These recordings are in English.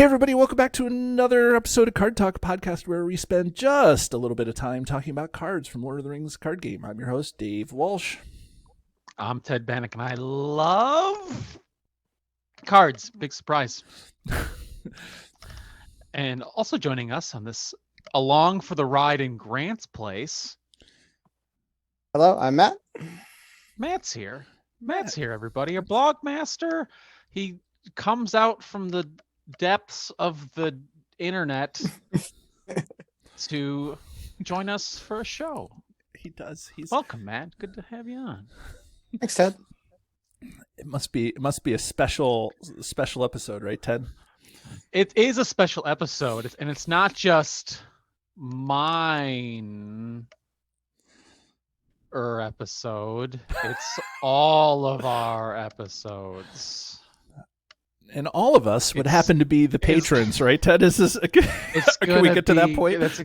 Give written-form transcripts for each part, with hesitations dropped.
everybody, welcome back to another episode of Card Talk podcast where we spend just a little bit of time talking about cards from Lord of the Rings card game. I'm your host, Dave Walsh. I'm Ted Bannock, and I love cards. Big surprise. And also joining us on this Along for the Ride in Grant's place. Hello, I'm Matt. Matt's here. Matt's here, everybody. A blog master. He comes out from the depths of the internet to join us for a show. He does. Welcome, Matt. Good to have you on. Thanks, Ted. It must be a special episode, right, Ted? It is a special episode, and it's not just mine episode. It's all of our episodes. And all of us would happen to be the patrons, right, Ted? Is this? Can we get to that point? We can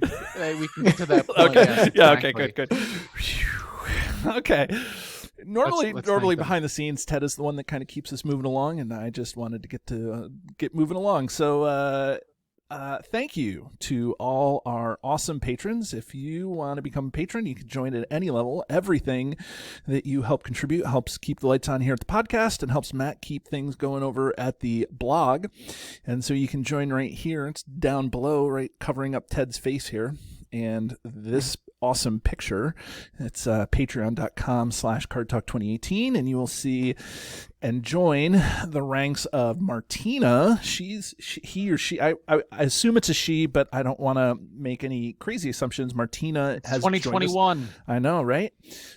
get to that point. Okay. Yes, yeah. exactly. Okay. Good. Okay. Normally behind the scenes, Ted is the one that kind of keeps us moving along, and I just wanted to get moving along. So, thank you to all our awesome patrons. If you want to become a patron, you can join at any level. Everything that you help contribute helps keep the lights on here at the podcast and helps Matt keep things going over at the blog. And so you can join right here. It's down below, right, covering up Ted's face here. And this awesome picture, it's patreon.com/cardtalk2018, and you will see and join the ranks of Martina. I assume it's a she, but I don't want to make any crazy assumptions. Martina has 2021. I know, right?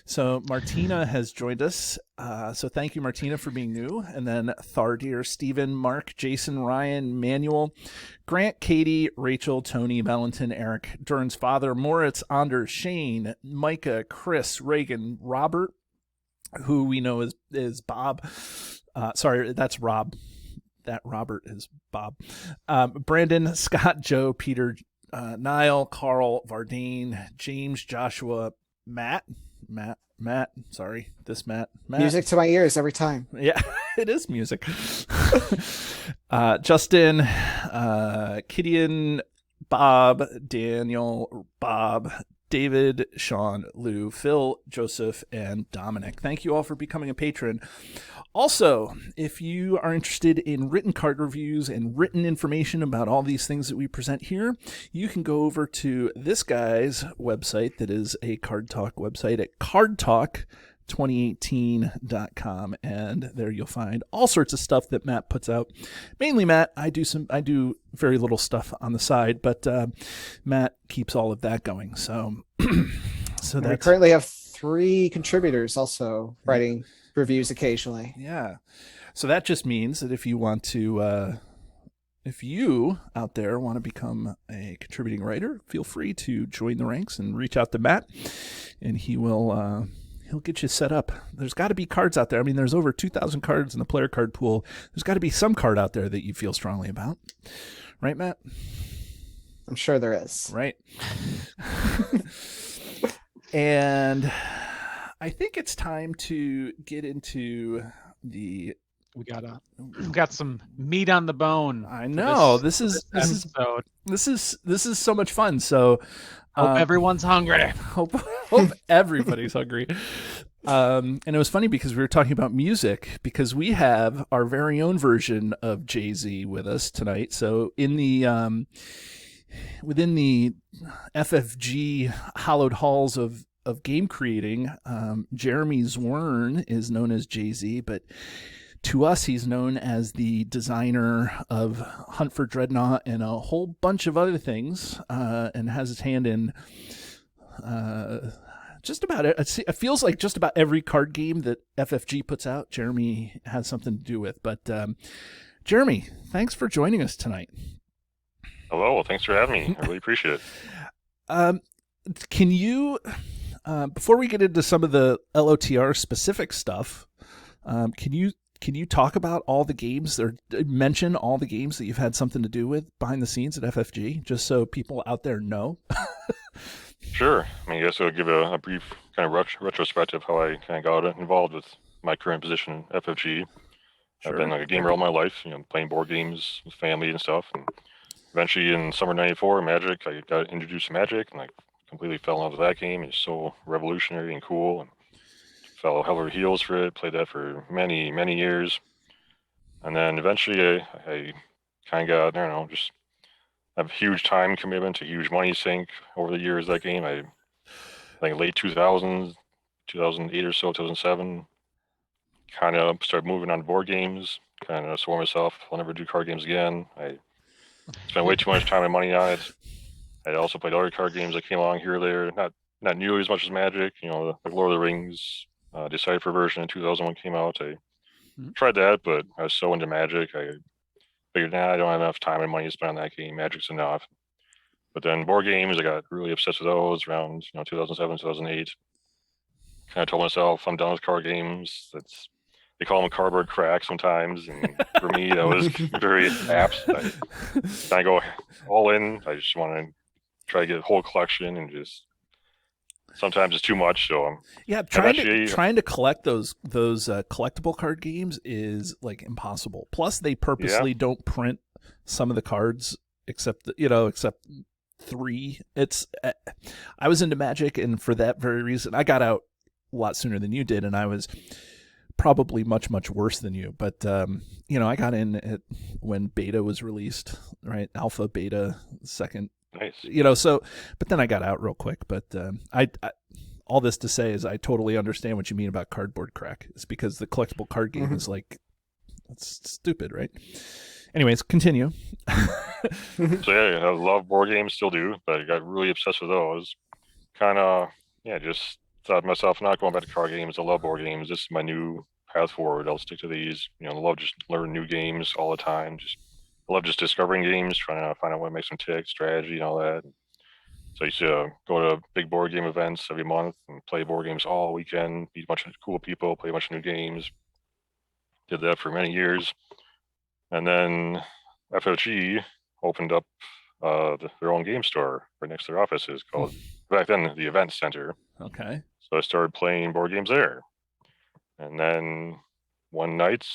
So Martina has joined us. So thank you, Martina, for being new. And then Thardir, Stephen, Mark, Jason, Ryan, Manuel, Grant, Katie, Rachel, Tony, Valentin, Eric, Dern's father, Moritz, Anders, Shane, Micah, Chris, Reagan, Robert, who we know is Bob. Sorry, that's Rob. That Robert is Bob. Brandon, Scott, Joe, Peter, Niall, Carl, Vardane, James, Joshua, Matt. Sorry, this Matt. Music to my ears every time. Yeah, it is music. Justin, Kidian, Bob, Daniel, Bob, David, Sean, Lou, Phil, Joseph, and Dominic. Thank you all for becoming a patron. Also, if you are interested in written card reviews and written information about all these things that we present here, you can go over to this guy's website that is a Card Talk website at cardtalk2018.com, and there you'll find all sorts of stuff that Matt puts out. Mainly Matt. I do very little stuff on the side, but Matt keeps all of that going. So we currently have 3 contributors also writing reviews occasionally. Yeah. So that just means that if you want to if you out there want to become a contributing writer, feel free to join the ranks and reach out to Matt, and he'll get you set up. There's got to be cards out there. I mean, there's over 2,000 cards in the player card pool. There's got to be some card out there that you feel strongly about. Right, Matt? I'm sure there is. Right. And I think it's time to get into the... We got some meat on the bone. I know. This is so much fun. So hope everyone's hungry. Hope everybody's hungry. And it was funny because we were talking about music, because we have our very own version of Jay-Z with us tonight. So in the within the FFG hallowed halls of game creating, Jeremy Zwirn is known as Jay-Z, but to us, he's known as the designer of Hunt for Dreadnaught and a whole bunch of other things, and has his hand in just about it. It feels like just about every card game that FFG puts out, Jeremy has something to do with. But Jeremy, thanks for joining us tonight. Hello, well, thanks for having me. I really appreciate it. Can you, before we get into some of the LOTR specific stuff, can you talk about all the games, or mention all the games that you've had something to do with behind the scenes at FFG, just so people out there know? Sure. I mean, I guess I'll give a brief kind of retrospective how I kind of got involved with my current position at FFG. I've been like a gamer all my life, playing board games with family and stuff. And eventually in summer '94, Magic, I got introduced to Magic, and I completely fell in love with that game. It's so revolutionary and cool, and fell hell over heels for it. Played that for many, many years. And then eventually I kind of got, I don't know, just have huge time commitment, a huge money sink over the years. That game, I think late 2000s, 2008 or so, 2007, kind of started moving on to board games. Kind of swore myself, I'll never do card games again. I spent way too much time and money on it. I also played other card games that came along here or there, not nearly as much as Magic. Like Lord of the Rings, Decipher version in 2001 came out. I tried that, but I was so into Magic, I figured, I don't have enough time and money to spend on that game. Magic's enough. But then board games, I got really obsessed with those around 2007, 2008. Kind of told myself I'm done with card games. They call them cardboard crack sometimes, and for me that was very apt. I go all in. I just want to try to get a whole collection, and just sometimes it's too much. So trying to collect those collectible card games is like impossible. Plus, they purposely don't print some of the cards except 3. I was into Magic, and for that very reason, I got out a lot sooner than you did, and I was probably much worse than you. But I got in when beta was released, right? Alpha, beta, second. Nice. But then I got out real quick. But I all this to say is I totally understand what you mean about cardboard crack. It's because the collectible card game is like, that's stupid, right? Anyways, continue. So I love board games, still do, but I got really obsessed with those. Kind of, just thought to myself, not going back to card games. I love board games. This is my new path forward. I'll stick to these. I love just learn new games all the time. I love just discovering games, trying to find out what makes them tick, strategy, and all that. So I used to go to big board game events every month and play board games all weekend, meet a bunch of cool people, play a bunch of new games. Did that for many years. And then FFG opened up their own game store right next to their offices called, back then, the Event Center. Okay. So I started playing board games there. And then one night,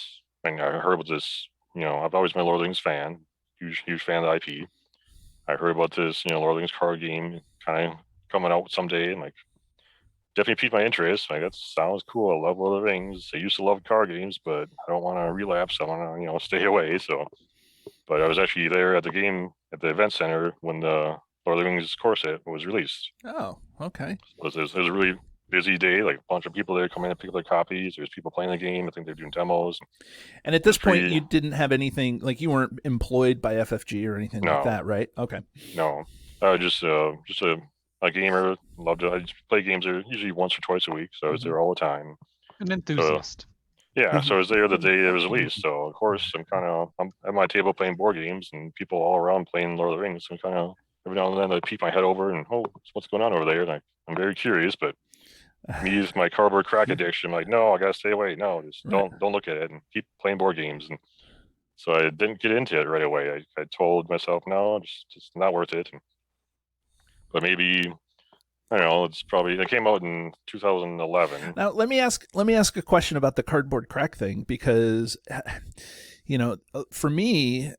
I heard about this, I've always been a Lord of the Rings fan, huge fan of the IP. I heard about this, Lord of the Rings card game kind of coming out someday, and definitely piqued my interest. That sounds cool. I love Lord of the Rings. I used to love card games, but I don't want to relapse. I want to, stay away. But I was actually there at the event center when the Lord of the Rings core set was released. Oh, okay. It was a really busy day, like a bunch of people there coming in to pick up their copies. There's people playing the game. I think they're doing demos. And at this point, you didn't have anything, like you weren't employed by FFG or anything like that, right? Okay. No, just a gamer. Loved it. I just play games there usually once or twice a week, so I was there all the time. An enthusiast. So I was there the day it was released. So of course I'm at my table playing board games, and people all around playing Lord of the Rings. So kind of every now and then I peek my head over and what's going on over there? And I'm very curious, but me with my cardboard crack addiction, I'm like, no, I gotta stay away. No, just don't look at it and keep playing board games. And so I didn't get into it right away. I told myself, no, just not worth it. But maybe, I don't know, it came out in 2011. Now let me ask a question about the cardboard crack thing, because for me,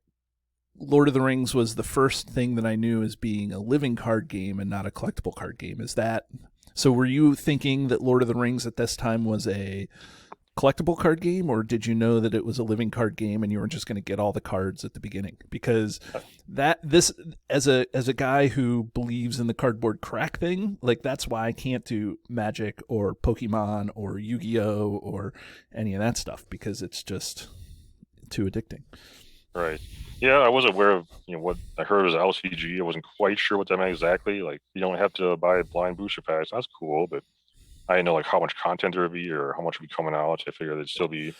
Lord of the Rings was the first thing that I knew as being a living card game and not a collectible card game. Is that so? Were you thinking that Lord of the Rings at this time was a collectible card game, or did you know that it was a living card game and you were just going to get all the cards at the beginning? Because this as a guy who believes in the cardboard crack thing, like that's why I can't do Magic or Pokemon or Yu-Gi-Oh or any of that stuff, because it's just too addicting. Right. Yeah, I was aware of what I heard was LCG. I wasn't quite sure what that meant exactly. Like, you don't have to buy blind booster packs. That's cool, but I didn't know how much content there would be or how much would be coming out. I figured there'd still be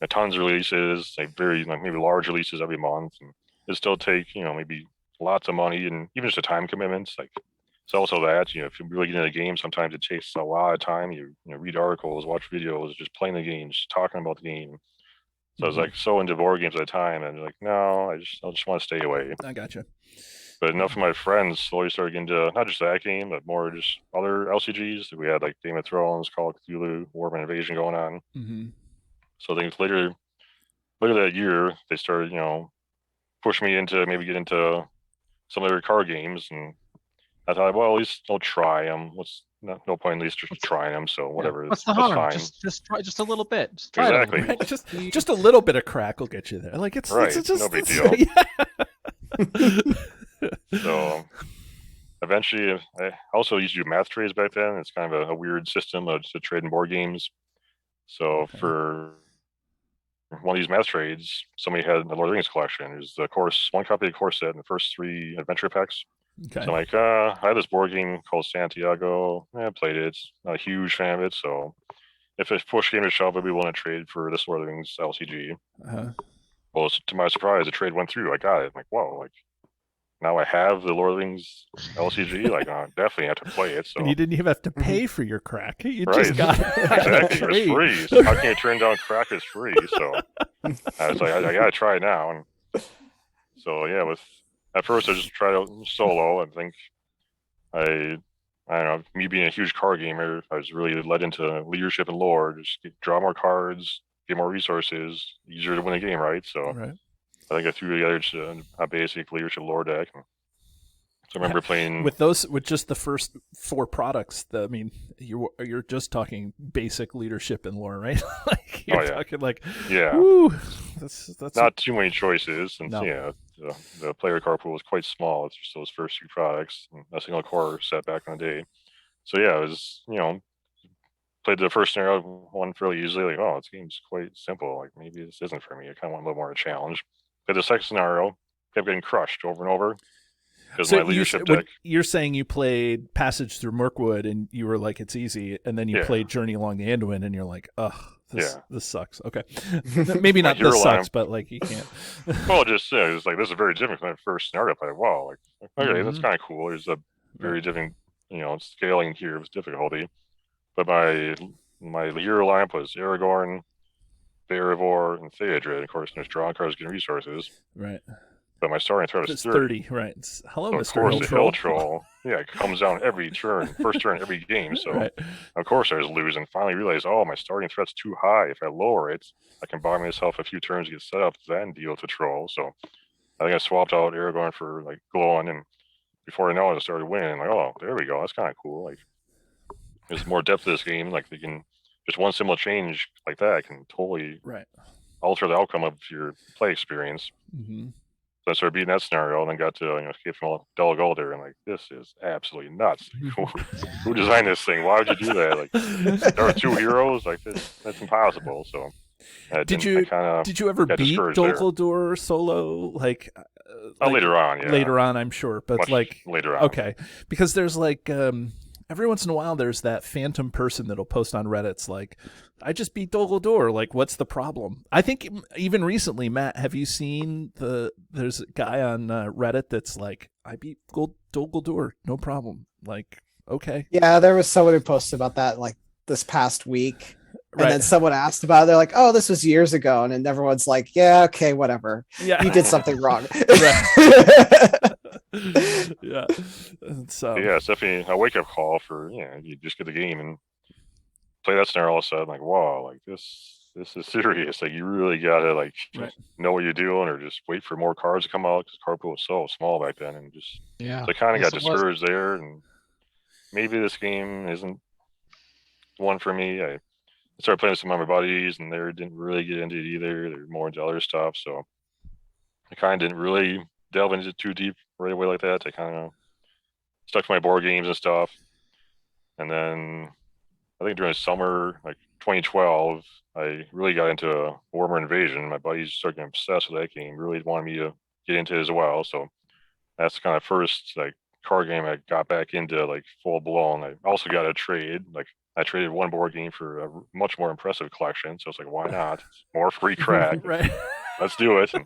tons of releases, maybe large releases every month, and it'd still take maybe lots of money and even just a time commitment. It's also that if you really get into the game, sometimes it takes a lot of time. You read articles, watch videos, just playing the game, just talking about the game. So I was so into board games at the time, and no, I just want to stay away. I gotcha. But enough of my friends slowly started getting into not just that game, but more just other LCGs. We had Game of Thrones, Call of Cthulhu, War of Invasion going on. Mm-hmm. So I think later later that year, they started, push me into maybe get into some of their card games, and I thought, well, at least I'll try them. No point in at least just trying them. So whatever, What's the that's harm? fine. Just try just a little bit. Just try it a little Exactly. bit. Right? Just a little bit of crack will get you there. Like it's Right, it's just no big yeah. So eventually, I also used to do math trades back then. It's kind of a weird system of just trading board games. So Okay. for one of these math trades, somebody had the Lord of the Rings collection. There's the course, one copy of the course set and the first 3 adventure packs. Okay. So I'm like, I had this board game called Santiago. I played it. Not a huge fan of it. So if a push came to shove, I'd be willing to trade for this Lord of the Rings LCG. Uh-huh. Well, to my surprise, the trade went through. I got it. I'm like, whoa, like now I have the Lord of the Rings LCG. Like, I definitely have to play it. So And you didn't even have to pay for your crack. You Right. just got it. exactly, it was free. So how can you turn down crack? It's free. So I was like, I gotta try it now. And so yeah, at first I just tried out solo. I think I don't know, me being a huge card gamer, I was really led into leadership and lore. Just draw more cards, get more resources, easier to win the game, right? So Right. I think I threw together just a basic leadership lore deck. So I remember playing With just the first 4 products. I mean, you're just talking basic leadership and lore, right? Like you're talking like, yeah, woo, that's not too many choices, and No. the player card pool was quite small. It's just those first 2 products, and a single core set back in the day. So yeah, it was played the first scenario one fairly easily. Like, oh, this game's quite simple. Like maybe this isn't for me. I kind of want a little more of a challenge. Played the second scenario, kept getting crushed over and over because So my leadership deck. you're saying you played Passage Through Mirkwood and you were like, it's easy, and then you Yeah. played Journey Along the Anduin and you're like, ugh, this sucks. Okay, maybe My not hero this sucks, lineup- but like you can't. Well, just it's like this is very different from the first scenario. I wow, like okay, that's Mhm. kind of cool. There's a very different scaling here of difficulty. But my hero lineup was Aragorn, Be'arivor, and Theodred. Of course, there's drawing cards, getting resources. Right. But my starting threat is It's 30. 30. Right. Hello, So of Mr. course, Hill the Troll. Hill Troll, it comes down every turn, first turn every game. So Right. of course I was losing. Finally realized, oh, my starting threat's too high. If I lower it, I can buy myself a few turns to get set up, then deal to Troll. So I think I swapped out Aragorn for like Glowing, and before I know it, I started winning. Like, oh, there we go. That's kind of cool. Like, there's more depth to this game. Like, they can just one simple change like that can totally Right. alter the outcome of your play experience. Mm-hmm. So I started beating that scenario, and then got to escape from Del Golder, and like, this is absolutely nuts. Who designed this thing? Why would you do that? Like, there are 2 heroes. Like, that's impossible. So Did you ever got beat discouraged there. Dol Guldur solo? Like, later on, yeah. Later on, I'm sure, but Much like later on. okay, because there's like every once in a while there's that phantom person that'll post on Reddit's like, I just beat Dol Guldur. Like, what's the problem? I think even recently, Matt, have you seen there's a guy on Reddit that's like, I beat Dol Guldur, no problem. Like, okay. Yeah, there was someone who posted about that like this past week. And Right. then someone asked about it. They're like, oh, this was years ago. And then everyone's like, yeah, okay, whatever. Yeah. You did something wrong. Yeah. And so Yeah, it's definitely a wake up call for you just get the game and play that scenario all of a sudden, like, wow, like this is serious. Like, you really gotta like Right. know what you're doing, or just wait for more cards to come out, because card pool was so small back then, and just Yeah. so I kind of Yes, got it was. discouraged there, and maybe this game isn't one for me. I started playing with some of my buddies, and they didn't really get into it either. They're more into other stuff, so I kind of didn't really delve into it too deep right away like that. I kind of stuck to my board games and stuff, and then I think during summer, like 2012, I really got into Warhammer Invasion. My buddies started getting obsessed with that game, really wanted me to get into it as well. So that's kind of first like card game I got back into like full blown. I also got a trade. Like, I traded one board game for a much more impressive collection. So it's like, why not? It's more free crack. right. Let's do it. And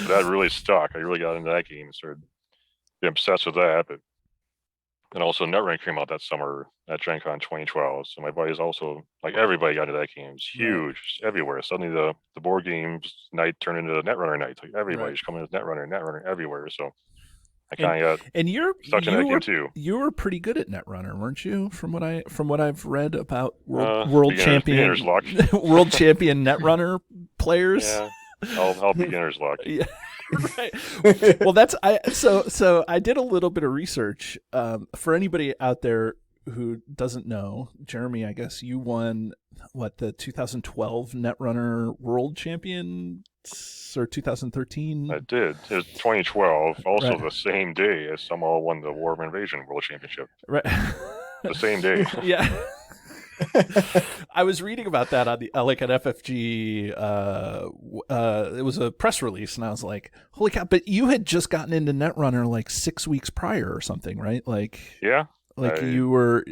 that really stuck. I really got into that game and started getting obsessed with that. But and also Netrunner came out that summer at Gen Con 2012. So my buddies also, like, everybody got into that game. It's huge, just everywhere. Suddenly the board games night turned into Netrunner night. Like, everybody's coming as Netrunner everywhere. So I kind of got And stuck in that game too. You were pretty good at Netrunner, weren't you? From what I've read about world Beginner's champion luck. world champion Netrunner players. Yeah, All beginner's luck. Yeah. Right. Well, so I did a little bit of research. For anybody out there who doesn't know, Jeremy, I guess you won the 2012 Netrunner World Champion or 2013? I did. It was 2012, also Right. the same day as Samoa won the Warhammer Invasion World Championship. Right. The same day. Yeah. I was reading about that on the like an FFG. It was a press release, and I was like, "Holy cow!" But you had just gotten into Netrunner like 6 weeks prior or something, right? Like, Yeah. you were.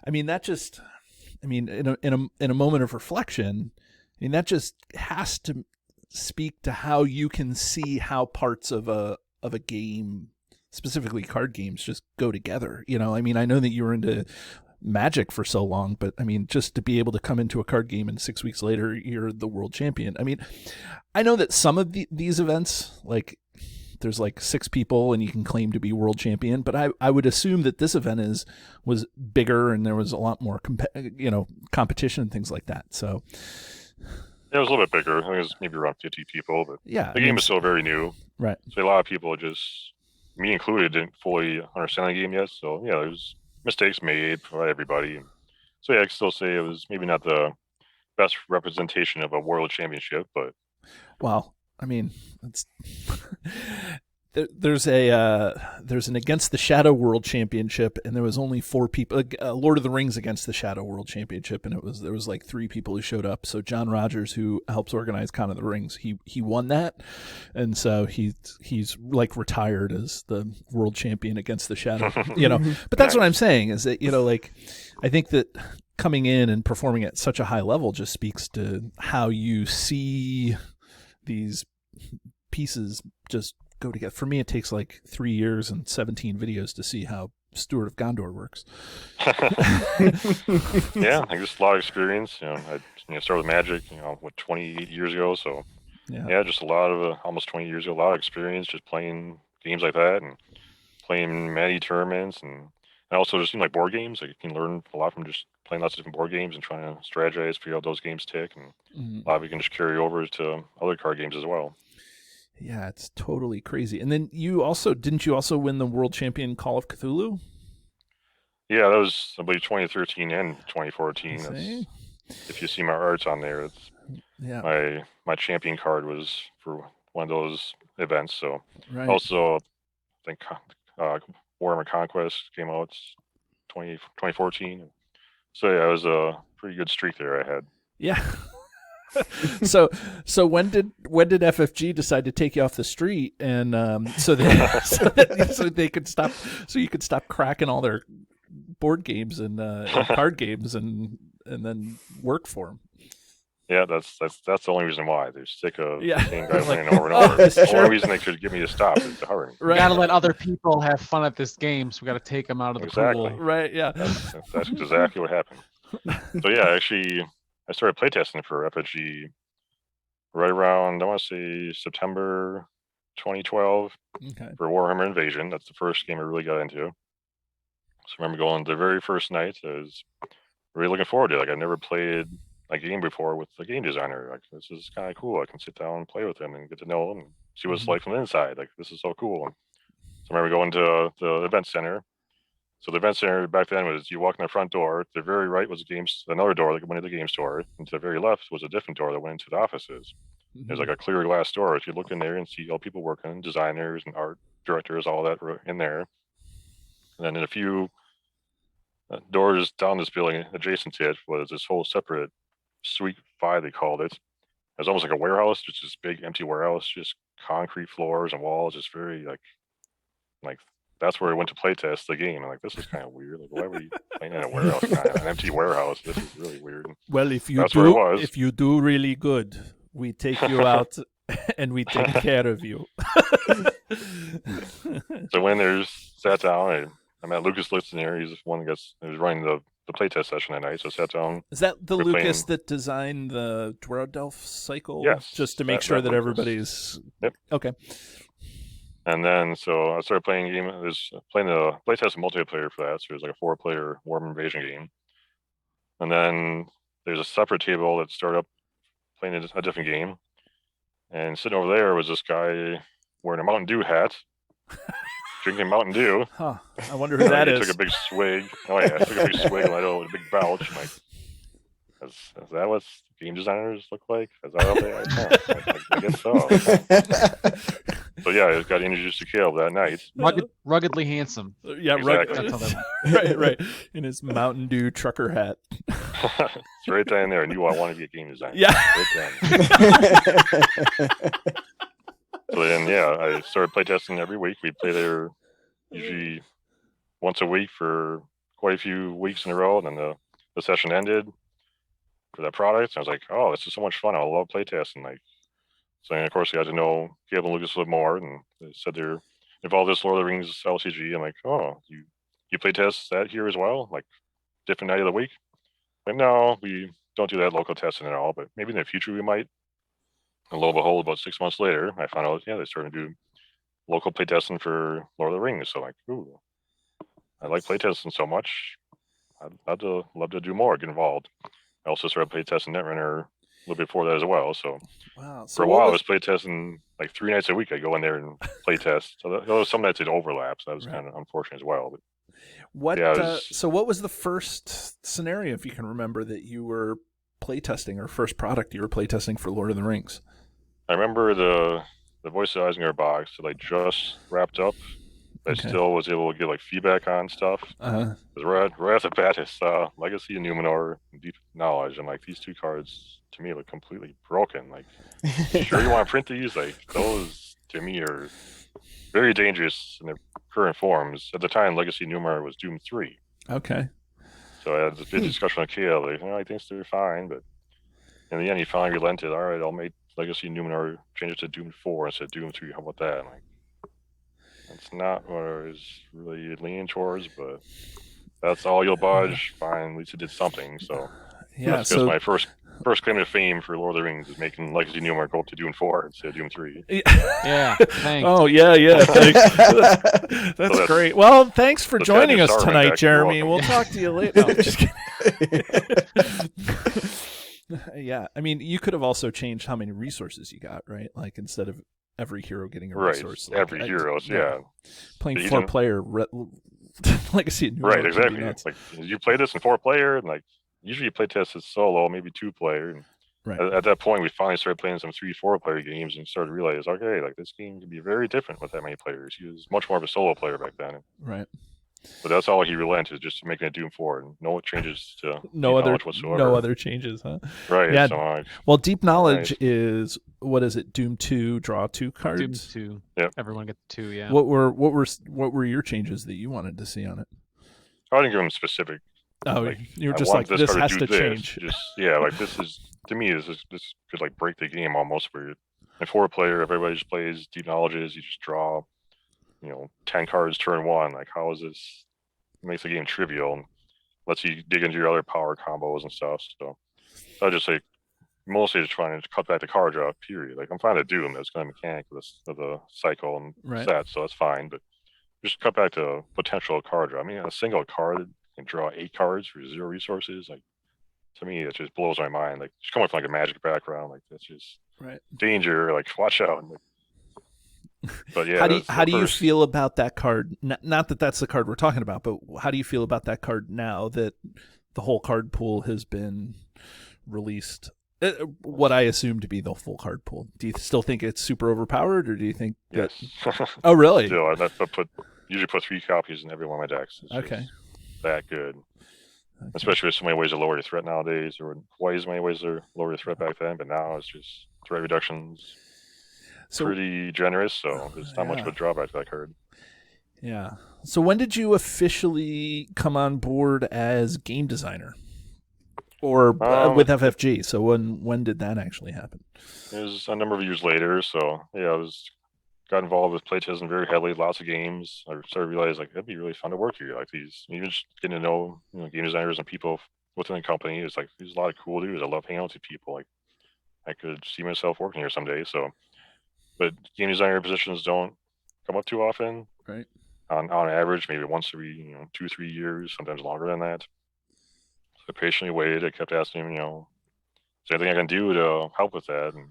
I mean, that just. I mean, in a moment of reflection, I mean, that just has to speak to how you can see how parts of a game, specifically card games, just go together. You know, I mean, I know that you were into Magic for so long, but I mean, just to be able to come into a card game and 6 weeks later you're the world champion. I mean, I know that some of these events, like there's like 6 people and you can claim to be world champion, but I would assume that this event was bigger and there was a lot more competition and things like that. So it was a little bit bigger. I think it was maybe around 50 people, but yeah, the game is still very new. Right. So a lot of people, just me included, didn't fully understand the game yet. So yeah, there's mistakes made by everybody. So yeah, I can still say it was maybe not the best representation of a world championship, but well, I mean, it's there's an Against the Shadow World Championship, and there was only 4 people. Lord of the Rings Against the Shadow World Championship, and there was like 3 people who showed up. So John Rogers, who helps organize Con of the Rings, he won that, and so he's like retired as the world champion Against the Shadow. But that's what I'm saying is that like I think that coming in and performing at such a high level just speaks to how you see these pieces just go together. For me, it takes like 3 years and 17 videos to see how Steward of Gondor works. Yeah, I guess a lot of experience. I started with Magic, 28 years ago. So yeah, just a lot of almost 20 years ago, a lot of experience just playing games like that and playing many tournaments, and also just like board games. Like, you can learn a lot from just playing lots of different board games and trying to strategize, figure out those games tick, and a lot of you can just carry over to other card games as well. Yeah, it's totally crazy. And then didn't you also win the world champion Call of Cthulhu? Yeah, that was, I believe, 2013 and 2014. If you see my arts on there, my champion card was for one of those events. So right. Also, I think Warhammer Conquest came out 2014. So yeah, it was a pretty good streak there I had. Yeah. So when did FFG decide to take you off the street, and so they could stop, so you could stop cracking all their board games and card games and then work for them? Yeah, that's the only reason why. They're sick of the same guy winning over and over. The only reason they could get me to stop is to hurry. Right. We gotta let other people have fun at this game, so we gotta take them out of the pool. Right, yeah. That's exactly what happened. So yeah, actually, I started playtesting for FFG right around, I want to say, September 2012 for Warhammer Invasion. That's the first game I really got into. So I remember going the very first night. I was really looking forward to it. Like, I never played a game before with the game designer. Like, this is kind of cool. I can sit down and play with him and get to know him and see what it's like from the inside. Like, this is so cool. So I remember going to the event center. So the event center back then was, you walk in the front door. To the very right was another door that went into the game store, and to the very left was a different door that went into the offices. There's like a clear glass door. If you look in there and see all people working, designers and art directors, all that in there. And then in a few doors down this building, adjacent to it, was this whole separate Suite 5, they called it. It was almost like a warehouse, just this big empty warehouse, just concrete floors and walls, just very like that's where I went to play test the game. I'm like, this is kind of weird. Like, why were you playing in a warehouse, an empty warehouse? This is really weird. Well, if you do really good, we take you out and we take care of you. So when sat down, I met Lucas Litson here. He's the one that was running the playtest session that night. So I sat down. Is that the Lucas that designed the Dwarf cycle? Yes. Just to make sure that everybody's... Yep. Okay. And then, so I started playing a game. I was playing the playtest multiplayer for that. So it was like a 4-player Warhammer Invasion game. And then there's a separate table that started up playing a different game. And sitting over there was this guy wearing a Mountain Dew hat, drinking Mountain Dew. Huh. I wonder who that he is. took a big swig. Oh yeah, took a big swig and let out a big belch. I'm like, is that what game designers look like? Is that what they? I guess so. So yeah, I got introduced to Caleb that night. Ruggedly handsome. Yeah, Exactly. right. In his Mountain Dew trucker hat. It's right down there. I knew I wanted to be a game designer. Yeah. Right so then, yeah, I started playtesting every week. We'd play there usually once a week for quite a few weeks in a row. And then the session ended for that product. And I was like, oh, this is so much fun. I love playtesting. Like, so then, of course, I got to know Caleb and Lucas a little more. And they said they're involved in this Lord of the Rings LCG. I'm like, oh, you playtest that here as well? Like, different night of the week? Like, no, we don't do that local testing at all. But maybe in the future we might. And lo and behold, about 6 months later, I found out, yeah, they started to do local playtesting for Lord of the Rings. So like, ooh, I like playtesting so much. I'd love to do more, get involved. I also started playtesting Netrunner a little bit before that as well. So, wow. So for a while, I was playtesting like 3 nights a week. I go in there and playtest. So there was some nights it overlaps. That was kind of unfortunate as well. But what? Yeah, so what was the first scenario, if you can remember, that you were playtesting, or first product you were playtesting for Lord of the Rings? I remember the Voice of Eisinger box that like just wrapped up. I still was able to get like feedback on stuff. Because right off the bat, it's Legacy and Numenor and Deep Knowledge. And like these 2 cards to me look completely broken. Like, sure you want to print these? Like those to me are very dangerous in their current forms. At the time, Legacy Numenor was Doom 3. Okay. So I had this big discussion with Kale. Like, I think they're fine, but in the end, he finally relented. All right, I'll make Legacy Numenor change it to Doom 4 instead of Doom 3. How about that? I'm like, that's not what I was really leaning towards, but that's all you'll budge. Fine, at least it did something. So yeah, that's because my first claim to fame for Lord of the Rings is making Legacy Numenor go up to Doom 4 instead of Doom 3. Yeah, thanks. Oh yeah, thanks. That's great. Well, thanks for joining us tonight, Jeremy. We'll talk to you later. No, just kidding. Yeah, I mean, you could have also changed how many resources you got, right? Like instead of every hero getting a resource. Right, every hero, yeah. Playing 4-player Legacy. Right, exactly. Like you play this in 4-player, and like usually you play test as solo, maybe 2-player. And right. At that point, we finally started playing some 3-4-player games and started to realize, okay, like this game can be very different with that many players. He was much more of a solo player back then. Right. But that's all he relented, just making it Doom 4, and no changes to no other whatsoever. No other changes, huh? Right. Yeah. So well, Deep Knowledge is, what is it? Doom 2, draw 2 cards. Doom 2. Yep. Everyone gets 2. Yeah. What were your changes that you wanted to see on it? I didn't give him specific. Oh, like, you were just like, this has to change. Just like this is, to me, this could like break the game almost. Where in 4-player, everybody just plays Deep Knowledges. You just draw, 10 cards turn 1. Like, how is this? It makes the game trivial and lets you dig into your other power combos and stuff. So I just say mostly just trying to cut back the card draw. Period. Like I'm fine to Doom. That's kind of mechanic of the cycle and set, so that's fine. But just cut back to potential card draw. I mean, a single card can draw 8 cards for 0 resources. Like to me, it just blows my mind. Like just coming from like a Magic background, like that's just danger. Like watch out. But yeah, how do you feel about that card? Not that that's the card we're talking about, but how do you feel about that card now that the whole card pool has been released? What I assume to be the full card pool. Do you still think it's super overpowered, or do you think that... Yes. Oh, really? Still, I usually put 3 copies in every one of my decks. It's that good. Okay. Especially with so many ways to lower your threat nowadays. There were twice as many ways to lower your threat back then, but now it's just threat reductions. Pretty generous, so there's not much of a drawback to that card. Yeah. So when did you officially come on board as game designer, or with FFG? So when did that actually happen? It was a number of years later. So yeah, I got involved with playtesting very heavily, lots of games. I started to realize like it'd be really fun to work here. Like these, even just getting to know game designers and people within the company. It's like there's a lot of cool dudes. I love hanging out with people. Like I could see myself working here someday. So. But game designer positions don't come up too often. Right. On average, maybe once every 2-3 years, sometimes longer than that. So I patiently waited. I kept asking him, is there anything I can do to help with that? And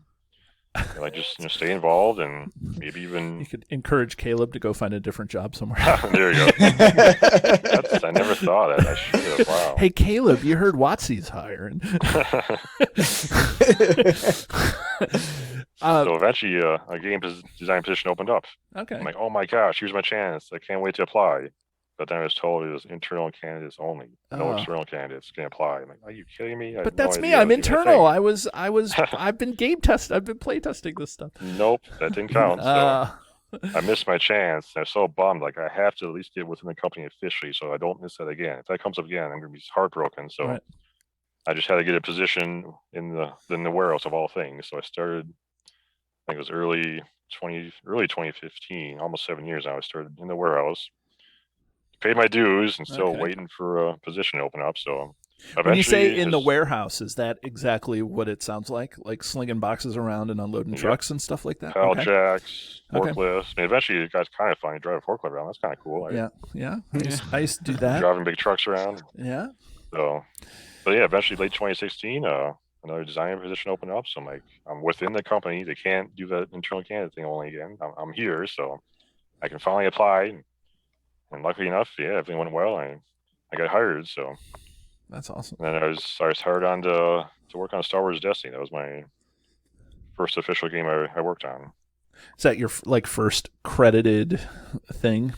And, like, just stay involved and maybe even. You could encourage Caleb to go find a different job somewhere. There you go. I never thought of that. I should have. Wow. Hey, Caleb, you heard Watsy's hiring. So eventually, a game design position opened up. Okay. I'm like, oh my gosh, here's my chance. I can't wait to apply. But then I was told it was internal candidates only. No external candidates can apply. I'm like, are you kidding me? But that's me. I'm internal. I've been game tested. I've been play testing this stuff. Nope, that didn't count. So I missed my chance. I'm so bummed. Like, I have to at least get within the company officially, so I don't miss that again. If that comes up again, I'm gonna be heartbroken. So Right. I just had to get a position in the warehouse of all things. So I started. I think it was early 2015, almost 7 years now. I started in the warehouse. Paid my dues and still waiting for a position to open up. So when you say in the warehouse, is that exactly what it sounds like? Like slinging boxes around and unloading trucks and stuff like that? Pallet jacks, forklifts. I mean, eventually it got kind of fun. You drive a forklift around. That's kind of cool. Yeah. I used to do that. Driving big trucks around. Yeah. So yeah, eventually late 2016, another design position opened up. So I'm like, I'm within the company. They can't do that internal candidate thing only again. I'm here, so I can finally apply. And luckily enough, everything went well. I got hired, so that's awesome. And then I was hired on to work on Star Wars Destiny. That was my first official game I worked on. Is that your first credited thing?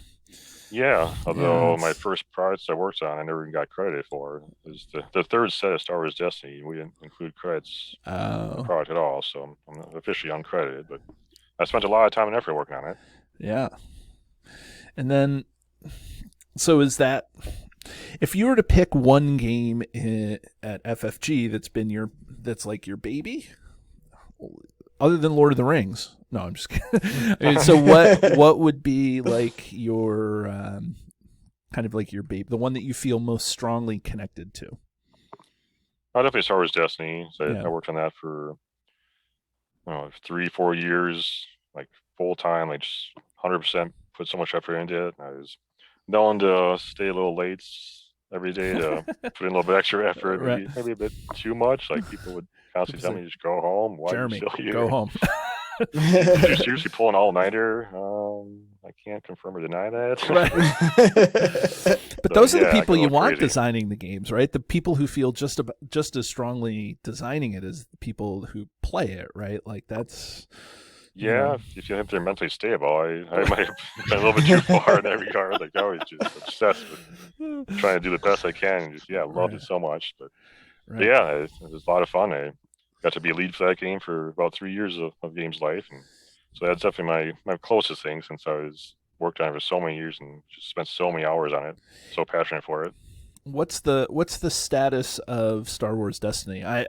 Yeah, although my first projects I worked on, I never even got credited for. It was the third set of Star Wars Destiny. We didn't include credits in the product at all, so I'm officially uncredited. But I spent a lot of time and effort working on it. Yeah. And then, so is that, if you were to pick one game at FFG that's like your baby, other than Lord of the Rings? No, I'm just kidding. I mean, so what would be like your kind of like your baby, the one that you feel most strongly connected to? Oh, definitely Star Wars Destiny. So I worked on that for 3-4 years, like full time, like just 100%. Put so much effort into it. I was known to stay a little late every day to put in a little bit extra effort, maybe a bit too much. Like, people would constantly tell me, just go home. Why Jeremy, are you still here? Go home. Did you seriously pull an all-nighter? I can't confirm or deny that. But those are the people you want designing the games, right? The people who feel just as strongly designing it as the people who play it, right? Like, that's... Yeah, if you think they're mentally stable, I might have been a little bit too far in that regard. Like, I was just obsessed with trying to do the best I can. And just, loved it so much. But yeah, it was a lot of fun. I got to be a lead for that game for about 3 years of game's life. And so that's definitely my closest thing, since I was worked on it for so many years and just spent so many hours on it. So passionate for it. What's the status of Star Wars Destiny? I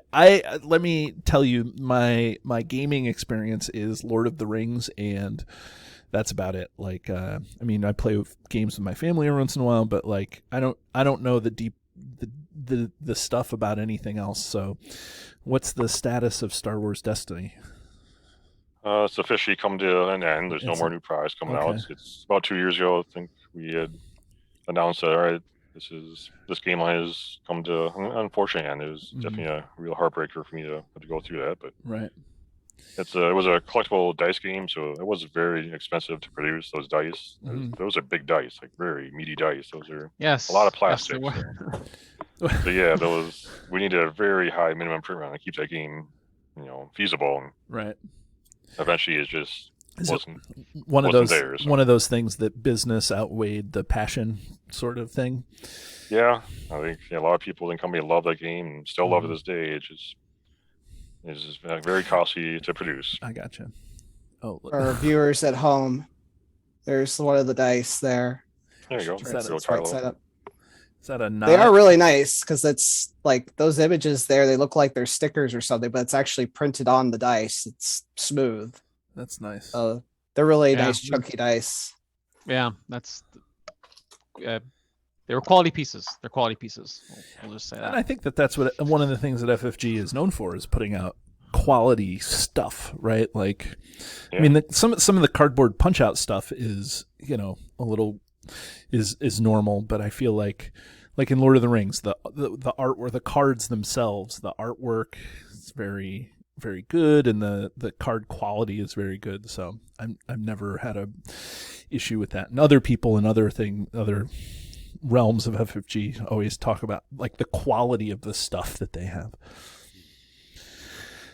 let me tell you, my gaming experience is Lord of the Rings, and that's about it. Like, I mean, I play games with my family every once in a while, but like, I don't know the stuff about anything else. So, what's the status of Star Wars Destiny? It's officially come to an end. There's no more new products coming out. It's about 2 years ago, I think we had announced that, all right, this game line has come to an unfortunate end. It was definitely a real heartbreaker for me to have to go through that. But it was a collectible dice game, so it was very expensive to produce those dice. Those are big dice, like very meaty dice. Those are a lot of plastic. So yeah, we needed a very high minimum print run to keep that game, feasible. And eventually, it just wasn't one of those things that business outweighed the passion sort of thing. Yeah, I think a lot of people in the company love that game and still love it to this day. It's just very costly to produce. I gotcha. Oh, for our viewers at home, there's one of the dice there. There you go. Is that a They are really nice, because it's like those images there, they look like they're stickers or something, but it's actually printed on the dice. It's smooth. That's nice. They're really nice, chunky dice. Yeah, they were quality pieces. They're quality pieces. I'll just say that. And I think that's one of the things that FFG is known for, is putting out quality stuff, right? Like, I mean, some of the cardboard punch out stuff is, a little is normal, but I feel like in Lord of the Rings, the art or the cards themselves, the artwork is very, very good, and the card quality is very good. So I've never had a issue with that. And other people in other realms of FFG always talk about like the quality of the stuff that they have.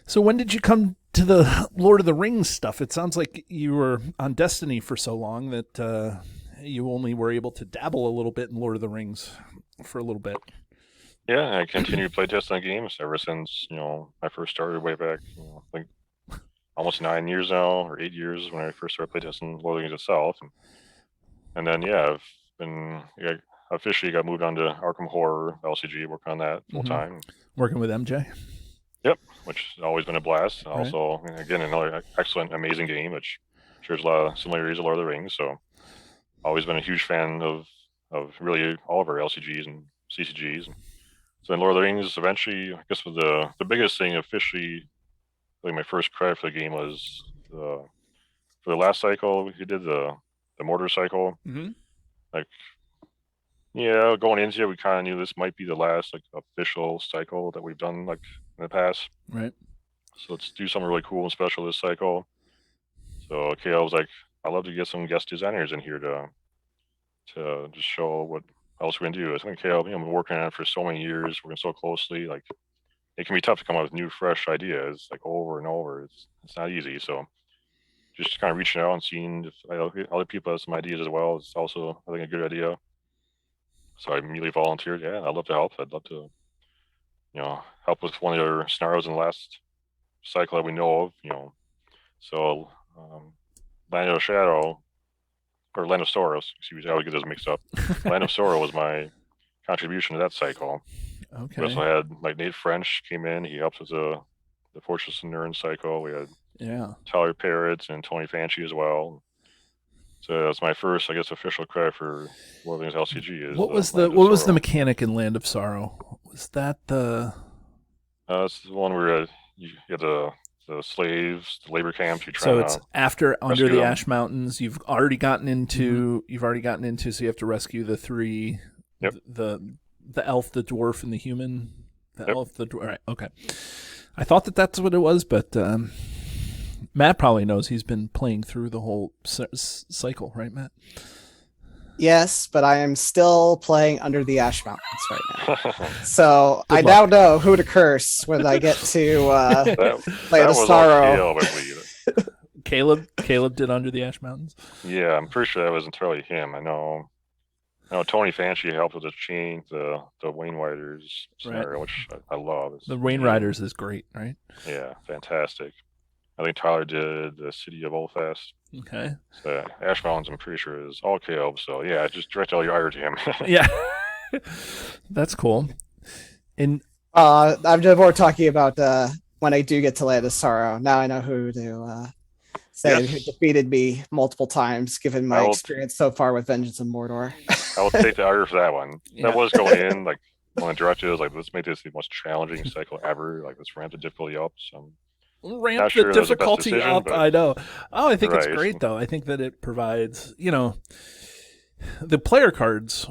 So when did you come to the Lord of the Rings stuff? It sounds like you were on Destiny for so long that you only were able to dabble a little bit in Lord of the Rings for a little bit. Yeah, I continue to play Destiny games ever since, I first started way back, I think almost 9 years now, or 8 years when I first started playing Destiny, Lord of the Rings itself. And then, yeah, I officially got moved on to Arkham Horror LCG, working on that full time. Working with MJ? Yep, which has always been a blast. Right. Also, again, another excellent, amazing game, which shares a lot of similarities to Lord of the Rings. So, always been a huge fan of really all of our LCGs and CCGs. So then Lord of the Rings, eventually, I guess the biggest thing officially, like my first credit for the game was for the last cycle, we did the Mortar cycle. Mm-hmm. Like, yeah, going into it, we kind of knew this might be the last like official cycle that we've done like in the past. Right. So let's do something really cool and special this cycle. So KL was like, I'd love to get some guest designers in here to just show what else we can do. I think KL, I've been working on it for so many years, working so closely. Like, it can be tough to come up with new, fresh ideas like over and over. It's not easy. So just kind of reaching out and seeing if other people have some ideas as well is also, I think, a good idea. So I immediately volunteered. Yeah, I'd love to help. I'd love to, help with one of the scenarios in the last cycle that we know of. So Land of Shadow, or Land of Sorrow, excuse me, I always get those mixed up. Land of Sorrow was my contribution to that cycle. Okay. We also had like Nate French came in. He helped with the Fortress of Nirn cycle. We had Tyler Parrots and Tony Fanchi as well. So that's my first, I guess, official credit for Lord of the Rings LCG. What was the mechanic in Land of Sorrow? Was that the? It's the one where you had the slaves, the labor camps. So it's after Under the Ash Mountains. You've already gotten into. So you have to rescue the three. Yep. The elf, the dwarf, and the human. Elf, the dwarf. Right. Okay. I thought that's what it was, but Matt probably knows. He's been playing through the whole cycle, right, Matt? Yes, but I am still playing Under the Ash Mountains right now. So Good I luck. now know who to curse when I get to play the Sorrow. Caleb did Under the Ash Mountains. Yeah, I'm pretty sure that was entirely him. I know Tony Fanchi helped with the Wayne Riders scenario, which I love. The Wayne Riders is great, right? Yeah, fantastic. I think Tyler did the City of Oldfast. Okay. So Ash Mountains, I'm pretty sure, is all Caleb. So yeah, just direct all your ire to him. Yeah. That's cool. And I'm just more talking about when I do get to Land of Sorrow. Now I know who to say who defeated me multiple times, given my experience so far with Vengeance of Mordor. I will take the ire for that one. Yeah. That was going in, like, when I directed it, was like, let's make this the most challenging cycle ever. Like, let's ramp the difficulty up. So ramp the difficulty up. I know. Oh, I think it's Right. great though. I think that it provides, the player cards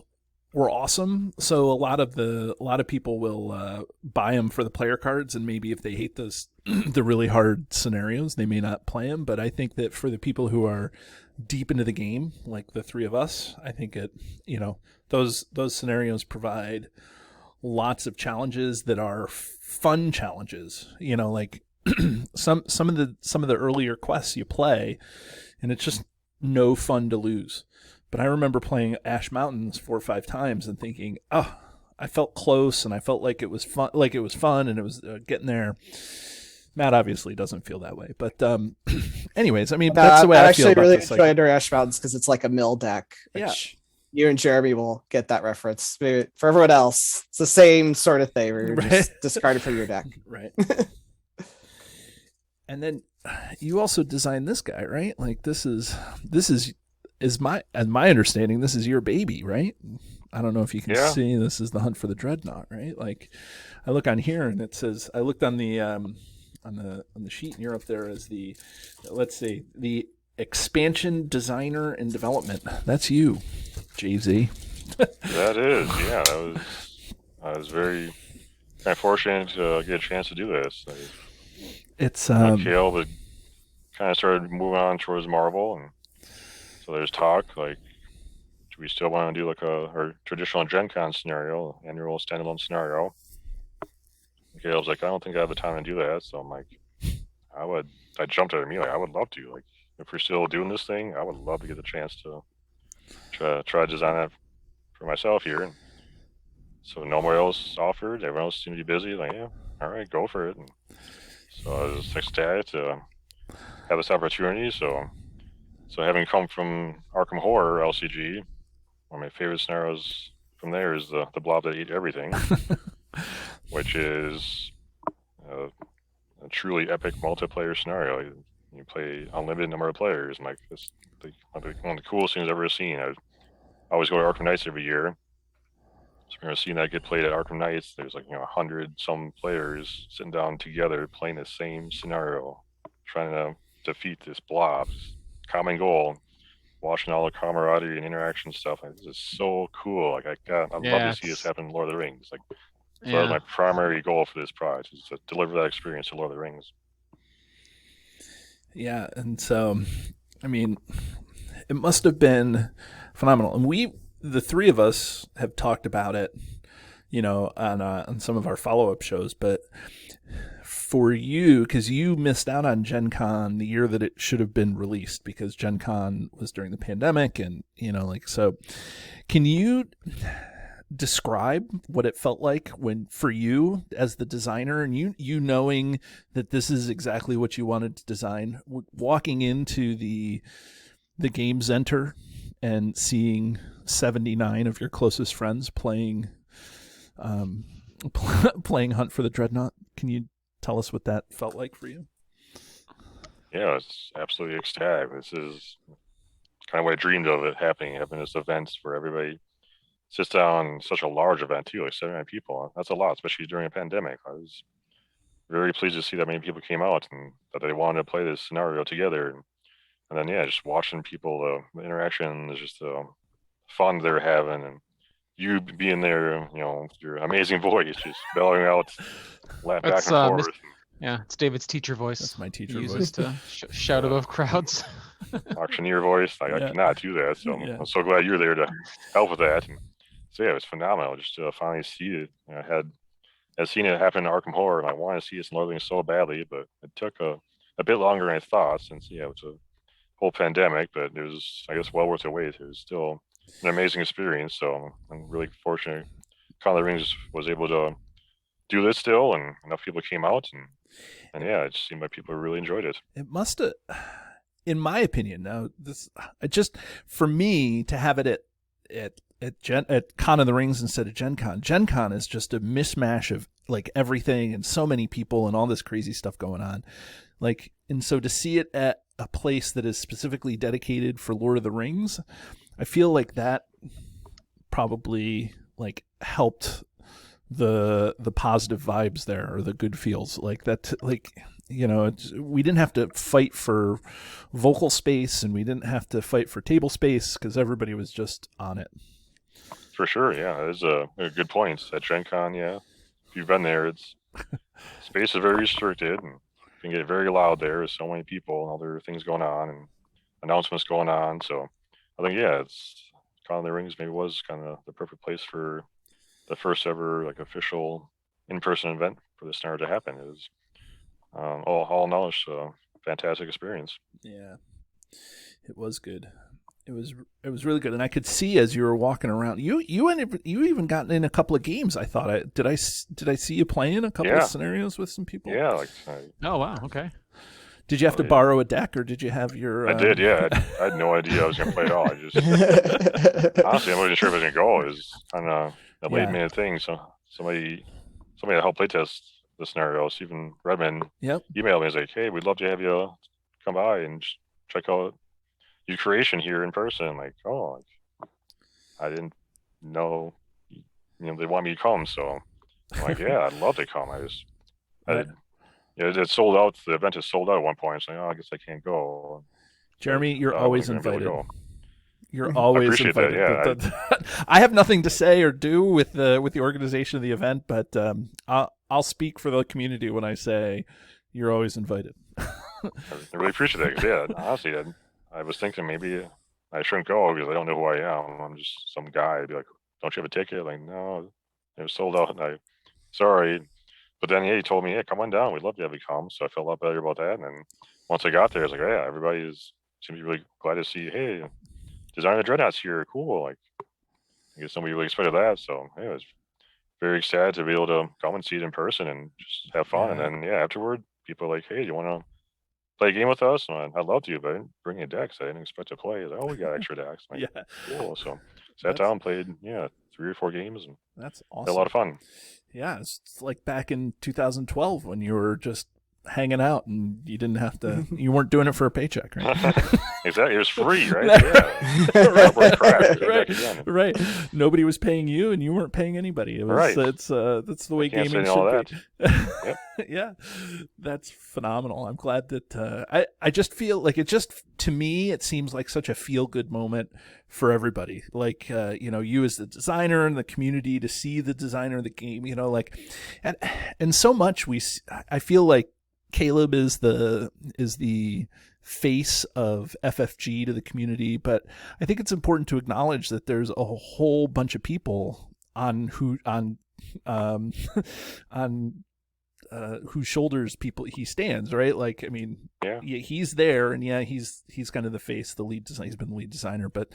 were awesome. So a lot of people will buy them for the player cards, and maybe if they hate those the really hard scenarios, they may not play them. But I think that for the people who are deep into the game, like the three of us, I think those scenarios provide lots of challenges that are fun challenges. Like some of the earlier quests you play, and it's just no fun to lose. But I remember playing Ash Mountains 4 or 5 times and thinking, oh, I felt close, and I felt like it was fun, and it was getting there. Matt obviously doesn't feel that way, but anyways, I mean, that's the way I feel about really this. enjoy Under Ash Mountains because it's like a mill deck. Yeah. You and Jeremy will get that reference. Maybe for everyone else, it's the same sort of thing where you're just discarded from your deck. Right. And then you also designed this guy, right? Like this is my understanding, this is your baby, right? I don't know if you can see, this is the Hunt for the Dreadnought, right? Like I look on here and it says, I looked on the sheet, and you're up there as the, let's see, the expansion designer and development. That's you, Jay-Z. That is, yeah. I was very fortunate to get a chance to do this. It's Caleb had kind of started moving on towards Marvel, and so there's talk like, do we still want to do like our traditional Gen Con scenario, annual standalone scenario? And Caleb's like, I don't think I have the time to do that. So I'm like, I jumped at him immediately. I would love to. Like, if we're still doing this thing, I would love to get the chance to try to design that for myself here. And so nobody else offered. Everyone else seemed to be busy. Like, yeah, all right, go for it. And so I was ecstatic to have this opportunity. So having come from Arkham Horror LCG, one of my favorite scenarios from there is the blob that ate everything, which is a truly epic multiplayer scenario. You play unlimited number of players. And like this, one of the coolest things I've ever seen. I always go to Arkham Knights every year. So we're gonna see that get played at Arkham Knights. There's like 100 some players sitting down together playing the same scenario, trying to defeat this blob. Common goal. Watching all the camaraderie and interaction stuff, like, this is so cool. Like I'd love to see this happen in Lord of the Rings. Like, so that was my primary goal for this project, is to deliver that experience to Lord of the Rings. Yeah, and so, I mean, it must have been phenomenal. And the three of us, have talked about it, on some of our follow-up shows. But for you, because you missed out on Gen Con the year that it should have been released, because Gen Con was during the pandemic, and so, can you describe what it felt like for you as the designer, and you knowing that this is exactly what you wanted to design, walking into the game center and seeing 79 of your closest friends playing Hunt for the Dreadnought? Can you tell us what that felt like for you? Yeah, it's absolutely ecstatic. This is kind of what I dreamed of it having this event where everybody sits down. Such a large event too, like 79 people. That's a lot, especially during a pandemic. I was very pleased to see that many people came out and that they wanted to play this scenario together. And then just watching people, the interaction is just fun they're having, and you being there, with your amazing voice, just bellowing out, back and forth. Yeah, it's David's teacher voice. That's my teacher he voice. uses to shout above crowds. Auctioneer voice. I cannot do that, so I'm so glad you're there to help with that. And so it was phenomenal just to finally see it. I'd seen it happen in Arkham Horror, and I wanted to see it in Lord of the Rings so badly, but it took a bit longer than I thought, since it was a whole pandemic. But it was, I guess, well worth the wait. It was still an amazing experience. So I'm really fortunate Con of the Rings was able to do this still, and enough people came out, and it just seemed like people really enjoyed it. It must have, in my opinion, now for me to have it at Con of the Rings instead of Gen Con. Gen Con is just a mishmash of like everything and so many people and all this crazy stuff going on. Like, and so to see it at a place that is specifically dedicated for Lord of the Rings, I feel like that probably like helped the positive vibes there, or the good feels, like that, like, we didn't have to fight for vocal space, and we didn't have to fight for table space, because everybody was just on it. For sure, yeah, that is a good point. At Gen Con, if you've been there, it's space is very restricted, and it can get very loud there. There's so many people and other things going on, and announcements going on. So I think, it's Con of the Rings maybe was kind of the perfect place for the first ever like official in-person event for this scenario to happen. It was all knowledge, fantastic experience. Yeah, it was good. It was really good, and I could see as you were walking around, you even gotten in a couple of games. I thought did I see you playing a couple of scenarios with some people? Yeah, oh wow, okay. Did you have to borrow a deck, or did you have your? I did, yeah. I had no idea I was gonna play at all. I just honestly, I wasn't sure if I was gonna go. It was kind of a late minute thing. So somebody that helped playtest the scenario, Stephen Redmond, emailed me and was like, "Hey, we'd love to have you come by and just check out your creation here in person." I'm like, I didn't know, they want me to come. So I'm like, yeah, I'd love to come. It sold out. The event is sold out at one point. So I guess I can't go. Jeremy, you're always invited. You're always invited. That, yeah. I have nothing to say or do with the organization of the event, but I'll speak for the community when I say, you're always invited. I really appreciate that. 'Cause, yeah, honestly, I was thinking maybe I shouldn't go because I don't know who I am. I'm just some guy. I'd be like, don't you have a ticket? Like, no, it was sold out. And sorry. But then he told me, hey, come on down. We'd love to have you come. So I felt a lot better about that. And then once I got there, I was like, oh, yeah, everybody seems to be really glad to see, hey, Designer of Dreadnought's here. Cool. Like, I guess nobody really expected that. So yeah, I was very excited to be able to come and see it in person and just have fun. And then, afterward, people are like, hey, do you want to play a game with us? And I'd love to, but I didn't bring a deck. So I didn't expect to play. I was like, oh, we got extra decks. Like, cool. So sat down, played, 3 or 4 games, and that's awesome. Had a lot of fun. Yeah, it's like back in 2012 when you were just hanging out and you didn't have to, you weren't doing it for a paycheck, right? Exactly. It was free, right? Yeah. Right. Nobody was paying you and you weren't paying anybody. It was, right. That's the way gaming should be. Yep. Yeah, that's phenomenal. I'm glad that I just feel like it just, to me, it seems like such a feel-good moment for everybody. Like, you as the designer and the community to see the designer of the game, like, and so much I feel like Caleb is the face of FFG to the community, but I think it's important to acknowledge that there's a whole bunch of people on whose shoulders he stands, right? Like, I mean, he's there, and he's kind of the face, the lead designer. He's been the lead designer, but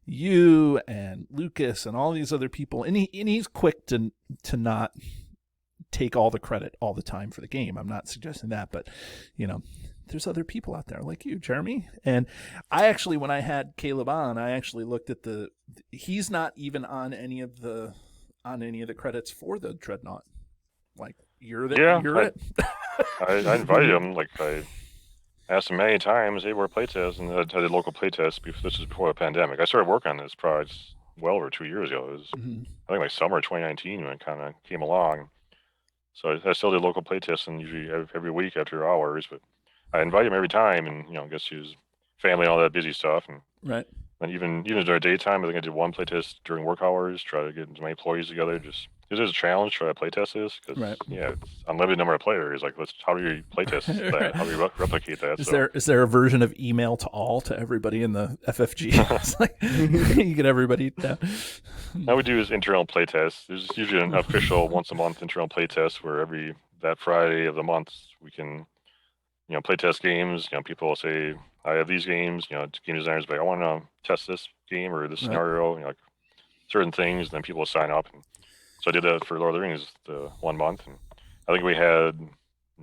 you and Lucas and all these other people, and he's quick to not take all the credit all the time for the game. I'm not suggesting that, but there's other people out there like you, Jeremy. And I actually, when I had Caleb on, I actually looked at he's not even on any of the credits for the Dreadnought. Like, you're it. I invited him. Like, I asked him many times, hey, we're playtest, and I did local playtests. This is before the pandemic. I started working on this project well over 2 years ago. It was, I think, like summer 2019 when it kind of came along. So I still did local playtests, and usually every week after hours. But I invite him every time, and I guess his family and all that busy stuff. And right. And even during daytime, I think I did one playtest during work hours, try to get as many employees together. Just this is a challenge, try to playtest this, because it's unlimited number of players. Like, how do you playtest that? How do you replicate that? Is there a version of email to all to everybody in the FFG? It's like you get everybody down. All we do is internal playtests. There's usually an official once a month internal playtest where that Friday of the month we can playtest games. People will say, I have these games. Game designers like, I want to test this game or this scenario. Like certain things. And then people will sign up. And so I did that for Lord of the Rings the 1 month, and I think we had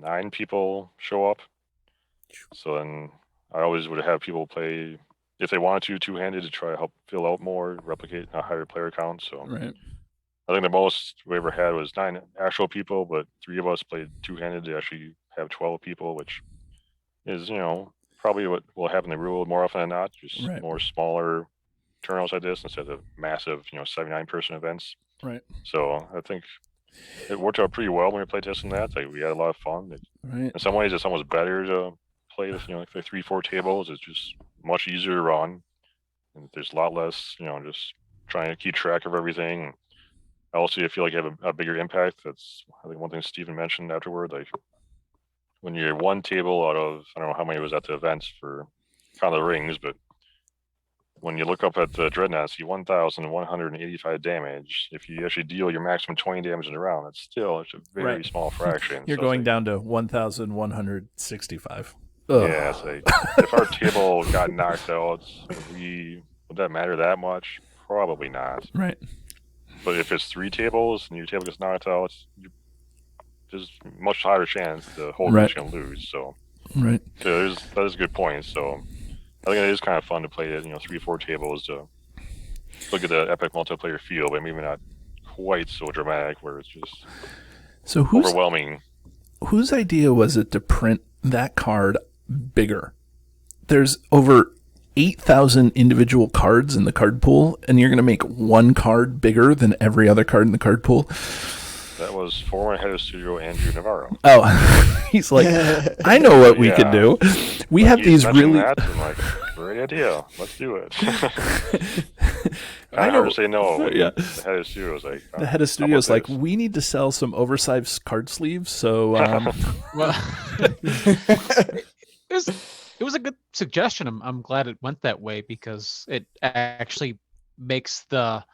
9 people show up. So then I always would have people play if they wanted to two-handed to try to help fill out more, replicate a higher player count. So I think the most we ever had was 9 actual people, but 3 of us played two-handed to actually have 12 people, which is probably what will happen in the real world more often than not. Just more smaller turnouts like this instead of massive 79-person events. Right. So I think it worked out pretty well when we were playtesting that. Like, we had a lot of fun. In some ways, it's almost better to play with like the 3-4 tables. It's just much easier to run, and there's a lot less just trying to keep track of everything. I also feel like you have a bigger impact. That's, I think, one thing Stephen mentioned afterward. Like, when you're one table out of, I don't know how many was at the events for Con of the Rings, but when you look up at the Dreadnought, see 1,185 damage. If you actually deal your maximum 20 damage in a round, it's still a very small fraction. You're going down to 1,165. Yeah, it's like, if our table got knocked out, would that matter that much? Probably not. Right. But if it's 3 tables and your table gets knocked out, there's much higher chance the whole group's going to lose. So, that is a good point. So I think it is kind of fun to play it, 3-4 tables to look at the epic multiplayer feel, but maybe not quite so dramatic where it's just overwhelming. Whose idea was it to print that card bigger? There's over 8,000 individual cards in the card pool, and you're going to make one card bigger than every other card in the card pool? That was former head of studio Andrew Navarro. Oh, he's like, I know what we could do. We have these really... That, and like, great idea. Let's do it. I Hard know. to say no. Yeah. The head of studio was like, The head of how studio is about like, this? we need to sell some oversized card sleeves. So Well, it was a good suggestion. I'm glad it went that way because it actually makes the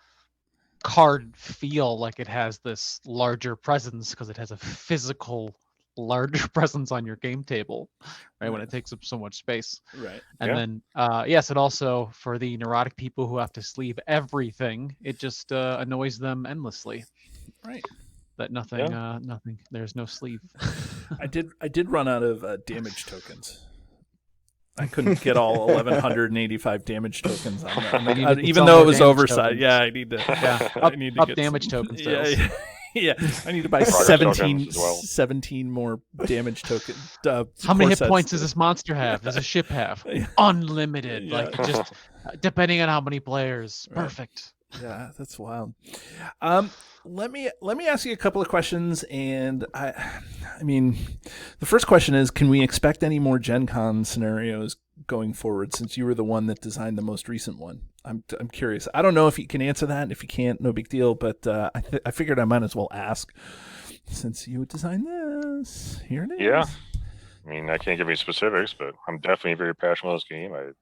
card feel like it has this larger presence because it has a physical larger presence on your game table, right? When it takes up so much space. right. And Yeah. then yes, and also for the neurotic people who have to sleeve everything, it just annoys them endlessly Right. that nothing there's no sleeve. I did run out of damage tokens. I couldn't get all 1,185 damage tokens on that. You need to Even sell though more it was damage oversized. tokens. Yeah, I need to. Yeah, I need to up get damage some, token yeah, sales. yeah. I need to buy Progress 17, tokens as well. 17 more damage tokens. How many hit points does this monster have? Does a ship have? Yeah. Unlimited. Yeah. Like just depending on how many players. Right. Perfect. Yeah, that's wild. Let me ask you a couple of questions, and I mean, the first question is, can we expect any more Gen Con scenarios going forward? Since you were the one that designed the most recent one, I'm curious. I don't know if you can answer that. If you can't, no big deal. But I figured I might as well ask, since you designed this. Here it is. Yeah. I mean, I can't give any specifics, but I'm definitely very passionate about this game. I'd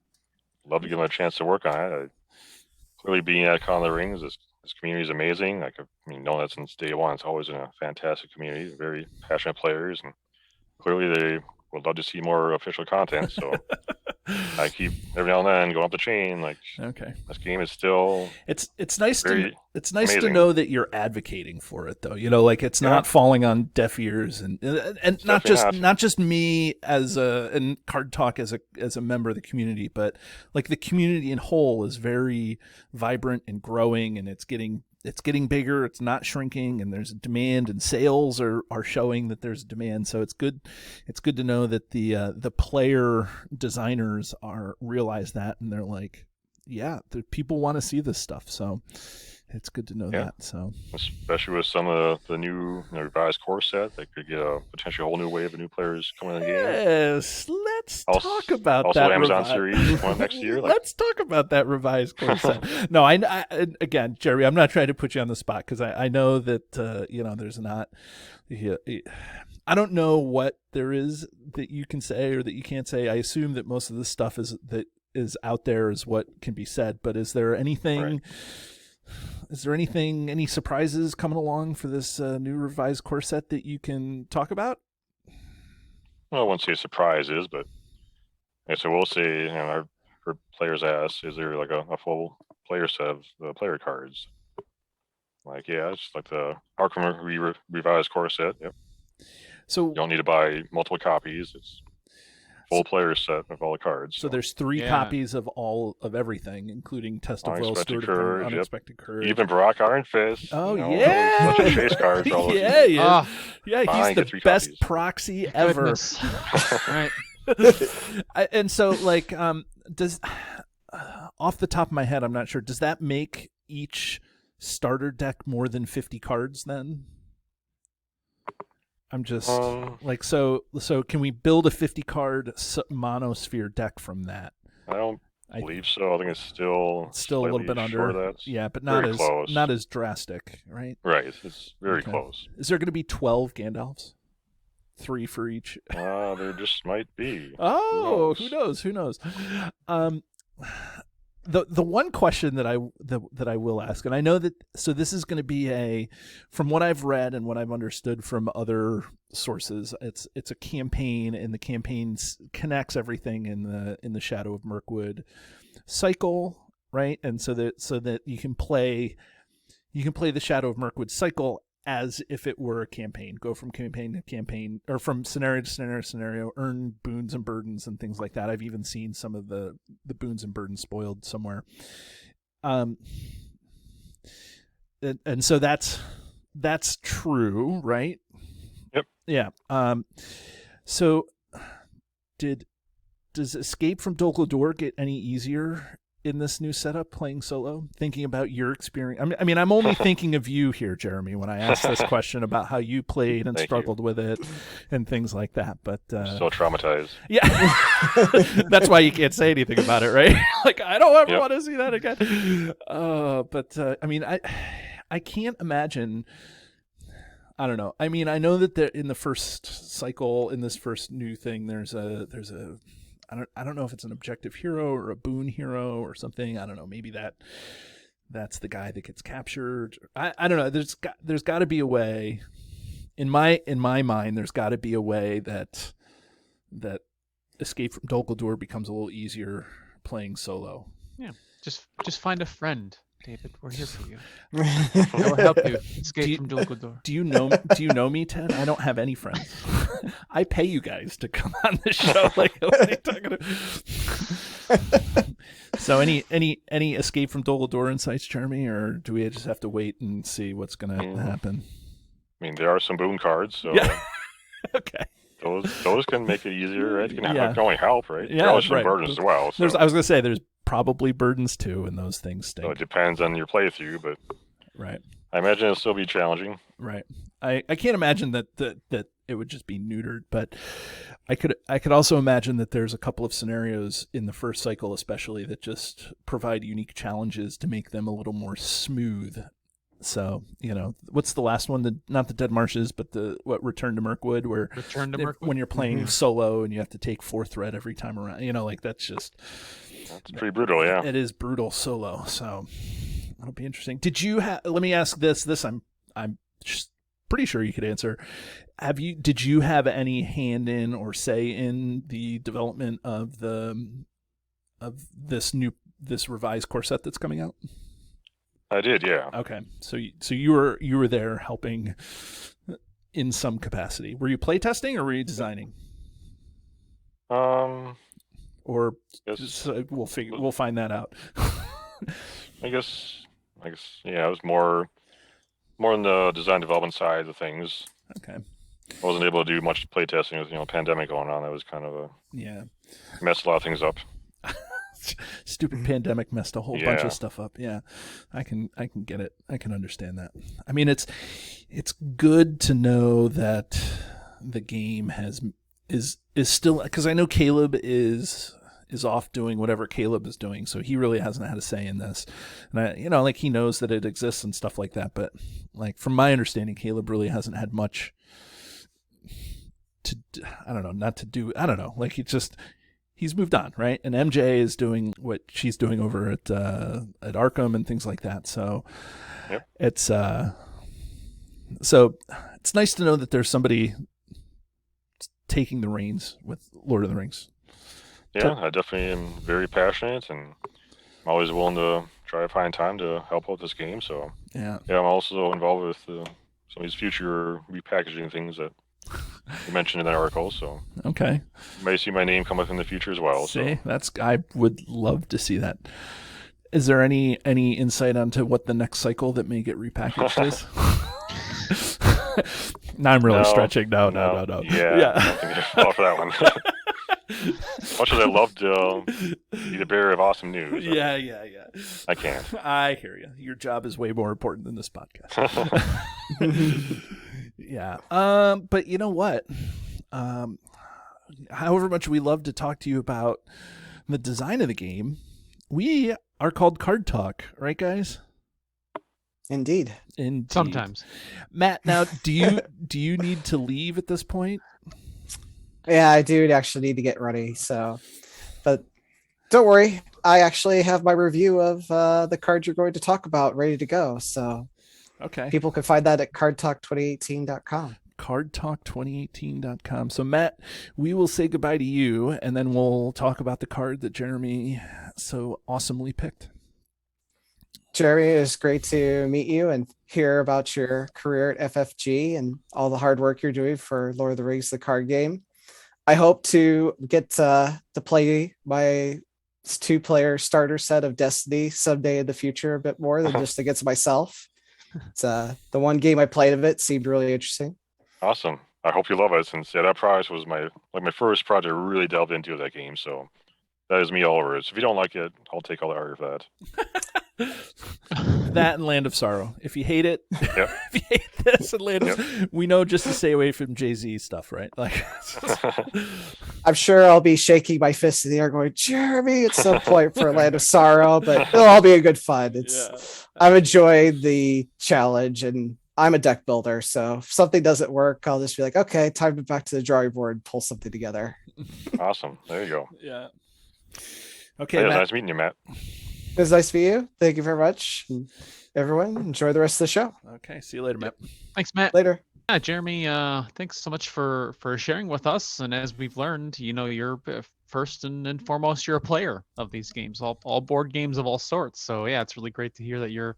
love to give them a chance to work on it. Clearly, being at Con of the Rings, this community is amazing. I know that since day one. It's always been a fantastic community, very passionate players, and clearly they would love to see more official content. So I keep every now and then going up the chain. Like, Okay. this game is still It's nice to very to amazing. know that you're advocating for it, though. You know, like it's not falling on deaf ears, and not definitely not just me as and Card Talk as a member of the community, but like the community in whole is very vibrant and growing, and it's getting bigger. It's not shrinking, and there's a demand, and sales are showing that there's demand. So it's good to know that the player designers realize that, and they're like, yeah, the people want to see this stuff. So it's good to know that. So especially with some of the new revised core set, that could get a potentially whole new wave of new players coming in the game. yes, let's Also- talk about Also, that. Amazon series one next year. Like, Let's talk about that revised course set. No, I again, Jerry, I'm not trying to put you on the spot because I know that there's not. I don't know what there is that you can say or that you can't say. I assume that most of the stuff is out there is what can be said. But is there anything? Right. Is there anything? Any surprises coming along for this new revised core set that you can talk about? well, I wouldn't say surprises, but I so we'll say, I've heard players ask, is there like a full player set of the player cards? Like, yeah, it's like the Arkham revised core set. Yep. So You don't need to buy multiple copies. It's full player set of all the cards. So there's 3 Yeah. copies of all of everything, including Test of Will, Unexpected Steward of Pain, Courage, yep. Unexpected Courage. Even Brock Iron Fist. Oh, that yeah. was such a chase card for all those yeah, years. yeah, yeah. Fine, He's get the 3 best copies. proxy ever. Goodness. Right. And so, like, does off the top of my head, I'm not sure. Does that make each starter deck more than 50 cards? Then I'm just like, so can we build a 50 card monosphere deck from that? I don't believe so. I think it's still a little bit under. That. Yeah, but not Very as close. not as drastic, right? Right. It's very Okay. close. Is there going to be 12 Gandalfs? 3 for each. There just might be. Oh, who knows? The one question that I will ask, and I know that, so this is going to be from what I've read and what I've understood from other sources, it's a campaign, and the campaign connects everything in the Shadow of Mirkwood cycle, right? And so that you can play the Shadow of Mirkwood cycle as if it were a campaign, go from campaign to campaign, or from scenario to scenario, earn boons and burdens and things like that. I've even seen some of the boons and burdens spoiled somewhere. And so that's true, right? Yep. Yeah. So does Escape from Dol Guldur get any easier in this new setup playing solo? Thinking about your experience. I mean, I'm only thinking of you here, Jeremy, when I ask this question about how you played and struggled with it and things like that. But I'm so traumatized. Yeah, that's why you can't say anything about it, right? Like, I don't ever want to see that again. But I mean, I can't imagine. I don't know. I mean, I know that in the first cycle, in this first new thing, there's a I don't know if it's an objective hero or a boon hero or something. I don't know. Maybe that's the guy that gets captured. I don't know. There's got to be a way. In my mind, there's got to be a way that Escape from Dol Guldur becomes a little easier playing solo. Yeah. Just find a friend, David. We're here for you. We'll help you escape from Dol Guldur. Do you know me, Ted? I don't have any friends. I pay you guys to come on the show. Like, what are you talking about? So, any Escape from Dol Guldur insights, Jeremy, or do we just have to wait and see what's going to happen? I mean, there are some boon cards, so yeah. Okay. Those can make it easier, right? Can only help, right? Yeah, there are some burdens as well. So. I was going to say there's probably burdens too, and those things stink. So it depends on your playthrough, but right. I imagine it'll still be challenging. Right. I can't imagine that it would just be neutered, but I could also imagine that there's a couple of scenarios in the first cycle, especially, that just provide unique challenges to make them a little more smooth. So, what's the last one? Not the Dead Marshes, but Return to Mirkwood, where when you're playing solo and you have to take 4th threat every time around. That's pretty brutal, yeah. It is brutal solo, so that'll be interesting. Did you let me ask this I'm pretty sure you could answer. Did you have any hand in or say in the development of this revised core set that's coming out? I did, yeah. Okay, so you were there helping in some capacity. Were you playtesting or were you designing? Or we'll find that out. I guess yeah. It was more on the design development side of things. Okay. I wasn't able to do much playtesting with pandemic going on. That was kind of messed a lot of things up. Stupid pandemic messed a whole bunch of stuff up. Yeah, I can get it. I can understand that. I mean, it's good to know that the game is still, because I know Caleb is off doing whatever Caleb is doing, so he really hasn't had a say in this. And like, he knows that it exists and stuff like that, but like, from my understanding, Caleb really hasn't had much to, I don't know, like, he's moved on, right? And MJ is doing what she's doing over at Arkham and things like that. So it's nice to know that there's somebody taking the reins with Lord of the Rings. Yeah, I definitely am very passionate, and I'm always willing to try to find time to help out this game. So yeah, I'm also involved with some of these future repackaging things that you mentioned in that article. So okay, you may see my name come up in the future as well. See, I would love to see that. Is there any insight onto what the next cycle that may get repackaged is? No, I'm really stretching. No. Yeah. I think you're fall for that one. Much as I love to be the bearer of awesome news. Yeah. I can't. I hear you. Your job is way more important than this podcast. Yeah. But you know what? However much we love to talk to you about the design of the game, we are called Card Talk, right, guys? Indeed. Sometimes. Matt, now do you need to leave at this point? Yeah, I do actually need to get ready. So, but don't worry, I actually have my review of the card you're going to talk about ready to go. So, okay, people can find that at cardtalk2018.com. Cardtalk2018.com. So, Matt, we will say goodbye to you, and then we'll talk about the card that Jeremy so awesomely picked. Jeremy, it was great to meet you and hear about your career at FFG and all the hard work you're doing for Lord of the Rings, the card game. I hope to get to play my 2-player starter set of Destiny someday in the future a bit more than just against myself. It's the one game I played of it seemed really interesting. Awesome. I hope you love it, since that project was my first project I really delved into that game. So that is me all over it. So if you don't like it, I'll take all the art for that. That and Land of Sorrow. If you hate it, Yep. if you hate this and Land of, we know just to stay away from Jay-Z stuff, right? Like, I'm sure I'll be shaking my fist in the air, going, "Jeremy!" at some point for Land of Sorrow, but it'll all be a good fun. I'm enjoying the challenge, and I'm a deck builder, so if something doesn't work, I'll just be like, "Okay, time to back to the drawing board, and pull something together." Awesome. There you go. Yeah. Hey, Okay, it was Matt. nice meeting you, Matt. It was nice to meet you. Thank you very much. And everyone, enjoy the rest of the show. Okay, see you later, Matt. Thanks, Matt. Later. Yeah, Jeremy, thanks so much for sharing with us. And as we've learned, you're first and foremost, you're a player of these games, all board games of all sorts. So yeah, it's really great to hear that you're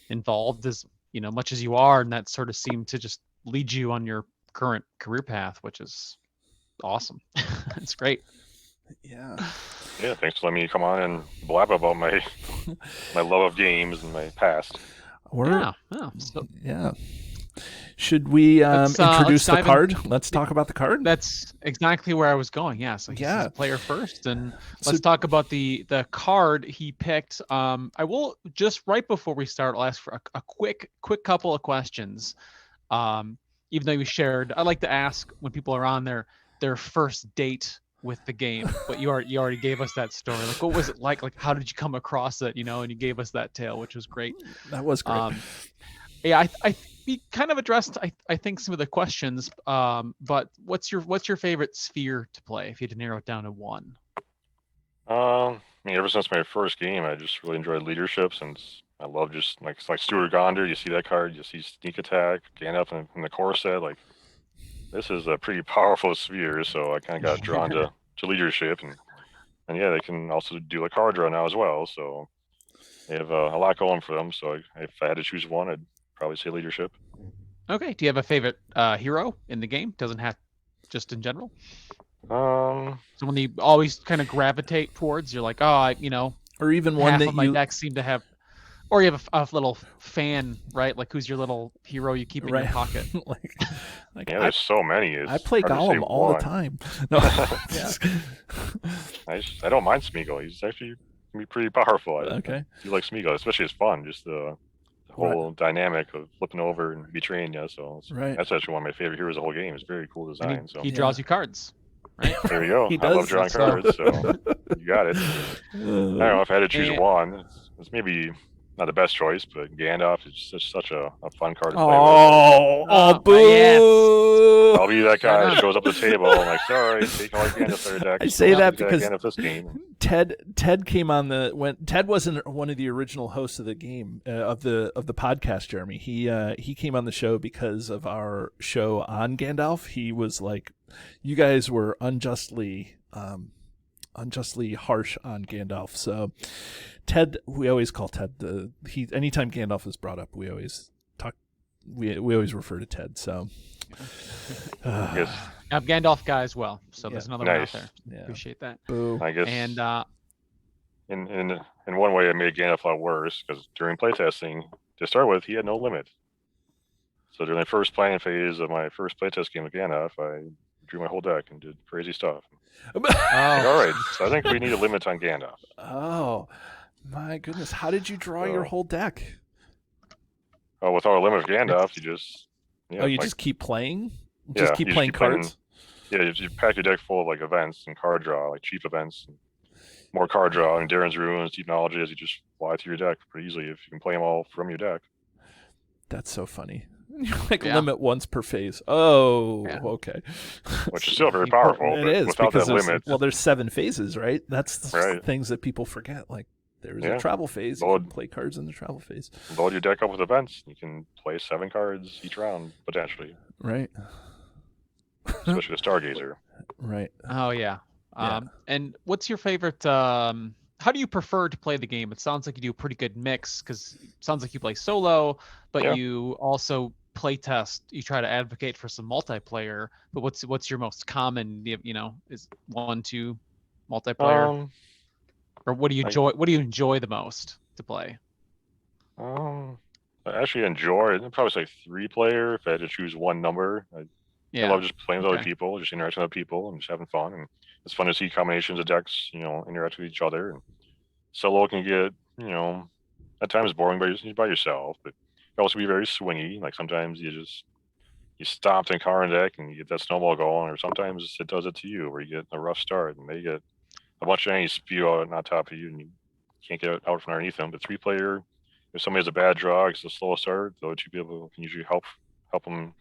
involved as much as you are, and that sort of seemed to just lead you on your current career path, which is awesome. It's great. Yeah. Yeah, thanks for letting me come on and blab about my love of games and my past. Yeah. Should we introduce the card? Let's talk about the card. That's exactly where I was going. Yeah. So he's a player first, and let's So- talk about the card he picked. I will just right before we start, I'll ask for a quick couple of questions. Even though you shared, I like to ask when people are on their first date with the game, but you already gave us that story. Like, what was it like? Like, how did you come across it? And you gave us that tale, which was great. That was great. Yeah, we kind of addressed I think some of the questions. But what's your favorite sphere to play if you had to narrow it down to one? I mean, ever since my first game, I just really enjoyed leadership, since I love just like Stuart Gonder. You see that card, you see sneak attack, Gandalf in the core set. Like, this is a pretty powerful sphere, so I kind of got drawn to leadership, and yeah, they can also do a card draw now as well. So they have a lot going for them. So if I had to choose one, I'd probably say leadership. Okay. Do you have a favorite hero in the game? Doesn't have, just in general. Someone you always kind of gravitate towards. You're like, or even one half that of my decks seem to have. Or you have a little fan, right? Like, who's your little hero you keep in your pocket? like Yeah, there's so many. I play Gollum all the time. No. I don't mind Smeagol. He's actually can be pretty powerful. Okay. You like Smeagol, especially it's fun. Just the whole dynamic of flipping over and betraying you. So that's actually one of my favorite heroes of the whole game. It's very cool design. He draws you cards. Right? There you go. I love drawing cards, so you got it. I don't know if I had to choose one. It's maybe not the best choice, but Gandalf is just such a fun card to play with. Boo! Yes. I'll be that guy that shows up at the table. I'm like, sorry, take all your Gandalf player deck. I say that because this game. Ted came on when Ted wasn't one of the original hosts of the game of the podcast. Jeremy, he came on the show because of our show on Gandalf. He was like, you guys were unjustly harsh on Gandalf. So Ted, we always call Ted anytime Gandalf is brought up, we always refer to Ted. So yes. I'm Gandalf guy as well, so there's another one out Nice. there. Yeah. Appreciate that. Boo. I guess. And in one way, it made Gandalf a lot worse because during playtesting, to start with, he had no limit. So during the first planning phase of my first playtest game with Gandalf, I drew my whole deck and did crazy stuff. All right, so I think we need a limit on Gandalf. Oh my goodness! How did you draw your whole deck? Oh, with our limit of Gandalf, you just just keep playing. Just keep playing cards. You pack your deck full of like events and card draw, like cheap events, and more card draw, and Darren's Ruins, Deepnology, as you just fly through your deck pretty easily if you can play them all from your deck. That's so funny. Limit once per phase. Oh, okay. Which is still very powerful. It is without because that limit. Well, there's 7 phases, right? That's the things that people forget. Like there's a travel phase. You can play cards in the travel phase. Load your deck up with events. You can play 7 cards each round potentially. Right. Especially the Stargazer. Right. Oh yeah. And what's your favorite? How do you prefer to play the game? It sounds like you do a pretty good mix because it sounds like you play solo, but you also play test. You try to advocate for some multiplayer. But what's your most common? Is 1-2 multiplayer, or what do you enjoy? What do you enjoy the most to play? I actually enjoy it. I'd probably say 3-player if I had to choose one number. I love just playing with other people, just interacting with other people, and just having fun. And it's fun to see combinations of decks, interact with each other. And solo can get, at times boring by yourself, but it can also be very swingy. Like sometimes you stop in car and deck and you get that snowball going, or sometimes it does it to you where you get a rough start and they get a bunch of enemies spew out on top of you and you can't get out from underneath them. But 3-player, if somebody has a bad draw, it's a slow start, the 2 people can usually help them,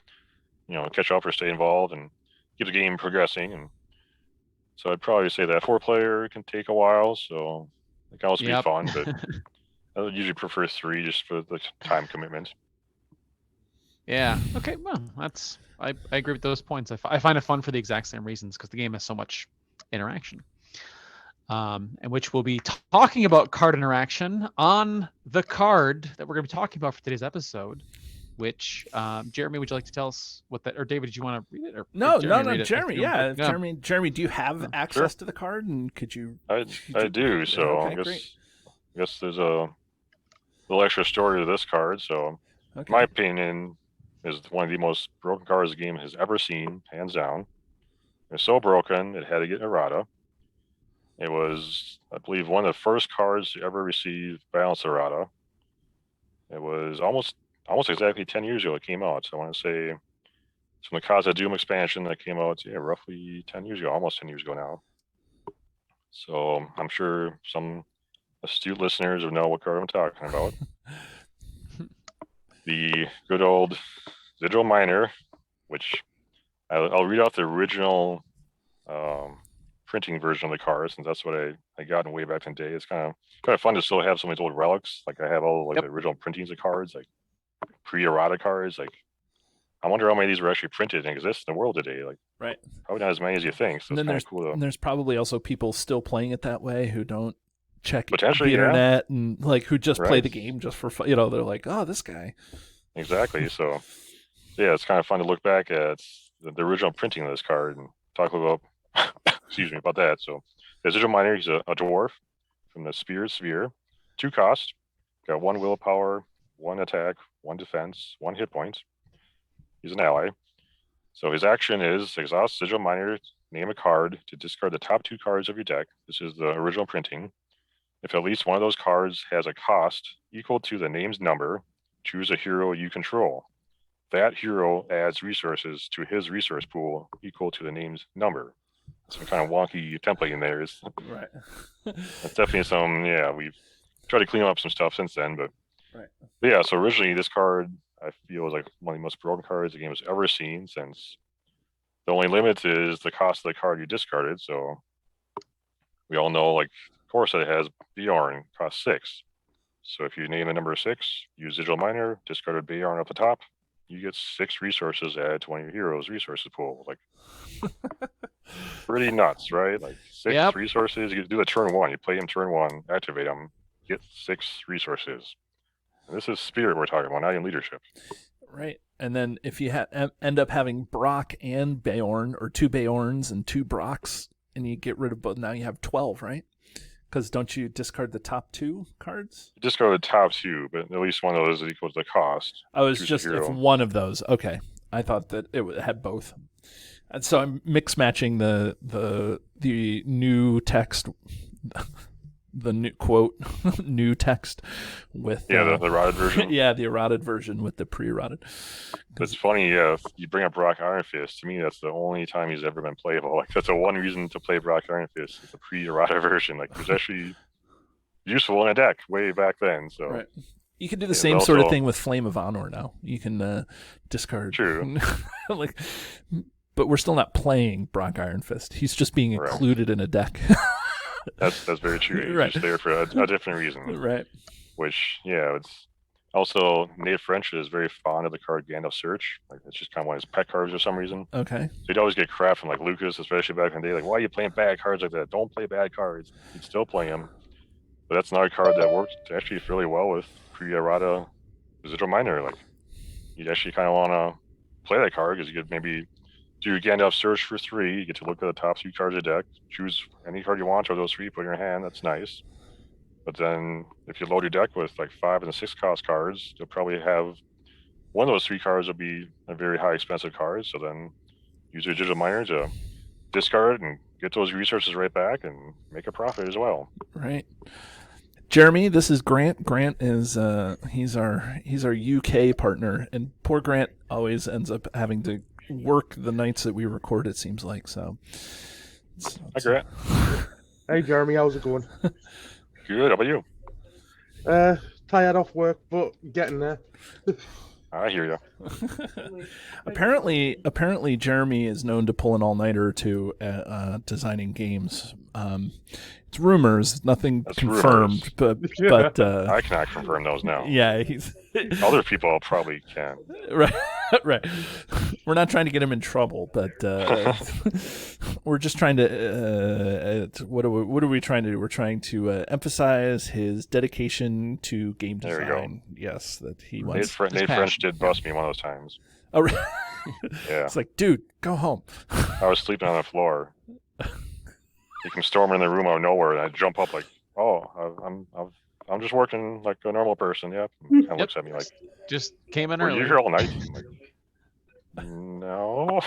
catch up or stay involved and keep the game progressing. And so I'd probably say that 4-player can take a while, so it can also be fun, but I would usually prefer 3 just for the time commitment. Yeah. Okay. Well, I agree with those points. I find it fun for the exact same reasons because the game has so much interaction. And which we'll be talking about card interaction on the card that we're going to be talking about for today's episode. Which Jeremy, would you like to tell us what that? Or David, did you want to read it? Or No, Jeremy. Yeah, Jeremy, do you have access to the card? And could you? I do. So okay, I guess there's a little extra story to this card. So, in my opinion, is one of the most broken cards the game has ever seen, hands down. It's so broken it had to get errata. It was, I believe, one of the first cards to ever receive balanced errata. It was almost exactly 10 years ago it came out. So I want to say it's from the Casa Doom expansion that came out, roughly 10 years ago, almost 10 years ago now. So I'm sure some astute listeners will know what card I'm talking about. The good old Sigil Miner, which I'll read out the original printing version of the card, since that's what I got in way back in the day. It's kind of fun to still have some of these old relics. Like I have all the original printings of cards, like pre-errata cards. Like I wonder how many of these were actually printed and exist in the world today. Like probably not as many as you think. So and it's then cool. And there's probably also people still playing it that way who don't check the Potentially, internet and who just play the game just for fun. They're like, oh, this guy. Exactly. So yeah, it's kind of fun to look back at the original printing of this card and talk about about that. So the Sigil Miner, he's a dwarf from the Sphere. 2 cost, got 1 willpower, 1 attack, 1 defense, 1 hit point. He's an ally. So his action is exhaust Sigil Miner, name a card to discard the top 2 cards of your deck. This is the original printing. If at least one of those cards has a cost equal to the name's number, choose a hero you control. That hero adds resources to his resource pool equal to the name's number. Some kind of wonky template in there. Right. That's definitely some, we've tried to clean up some stuff since then, but yeah, so originally this card I feel is like one of the most broken cards the game has ever seen, since the only limit is the cost of the card you discarded. So we all know, like, of course, it has Bjorn, cost 6. So if you name the number 6, use Sigil Miner, discarded Bjorn off the top, you get 6 resources added to one of your heroes' resources pool. Like, pretty nuts, right? Like 6 resources. You do the turn 1. You play him turn 1, activate him, get 6 resources. And this is Spirit we're talking about, not even leadership. Right. And then if you end up having Brock and Bjorn, or 2 Bjorns and 2 Brocks, and you get rid of both, now you have 12, right? Because don't you discard the top 2 cards? You discard the top 2, but at least one of those is equal to the cost. Oh, it's just if one of those. Okay. I thought that it had both. And so I'm mix matching the new text, the new quote, new text with the errated version. Yeah, the errated version with the pre-errated. It's funny, you bring up Brock Iron Fist. To me, that's the only time he's ever been playable. Like that's the one reason to play Brock Iron Fist is the pre-errata version. Like it was actually useful in a deck way back then. So you can do the same sort of thing with Flame of Honor now. You can discard. True. But we're still not playing Brock Iron Fist. He's just being included in a deck. That's very true. He's just there for a different reason. Right. Which, it's also Nate French is very fond of the card Gandalf Search. Like it's just kind of one of his pet cards for some reason. Okay. So he'd always get crap from like Lucas, especially back in the day. Like, why are you playing bad cards like that? Don't play bad cards. He'd still play them. But that's another card that worked actually fairly well with pre-errata Sigil Miner. Like you'd actually kind of want to play that card because you could maybe do your Gandalf Search for 3. You get to look at the top 3 cards of the deck, choose any card you want, or those 3, put in your hand. That's nice. But then if you load your deck with like 5 and 6 cost cards, you'll probably have one of those 3 cards will be a very high expensive card. So then use your Sigil Miner to discard and get those resources right back and make a profit as well. Right. Jeremy, this is Grant. Grant is he's our UK partner, and poor Grant always ends up having to work the nights that we record. It seems like so. Hi, Grant. Hey, Jeremy, how's it going? Good. How about you? Tired off work, but getting there. I hear you. Apparently, Jeremy is known to pull an all-nighter or two designing games. It's rumors, nothing That's confirmed, rumors. but I cannot confirm those now. yeah, he's Other people probably can. right. Right. We're not trying to get him in trouble, but we're just trying to. What are we trying to do? We're trying to emphasize his dedication to game There design. we go. Yes, that he wants. Nate French did bust me one of those times. Oh, Yeah. It's like, dude, go home. I was sleeping on the floor. He came storming in the room out of nowhere, and I jump up like, "Oh, I'm just working like a normal person." Yep. Kind of looks at me like, Just came in "Were early. you here all night?" I'm like, no.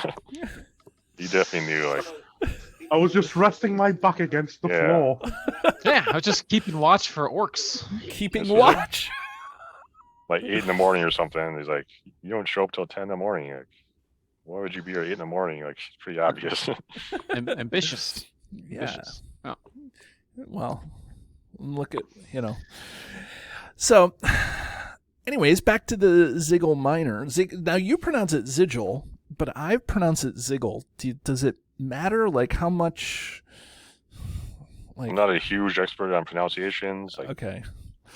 He definitely knew. Like, I was just resting my back against the Yeah. floor. Yeah, I was just keeping watch for orcs. Keeping That's watch. like 8 in the morning or something. And he's like, "You don't show up till 10 in the morning." Like, why would you be here at 8 in the morning? Like, it's pretty obvious. Ambitious. Yeah. Ambitious. Oh. Well, look at So, anyways, back to the Ziggle Minor. Now you pronounce it Ziggle, but I pronounce it Ziggle. Does it matter? Like how much? Like, I'm not a huge expert on pronunciations. Like, okay.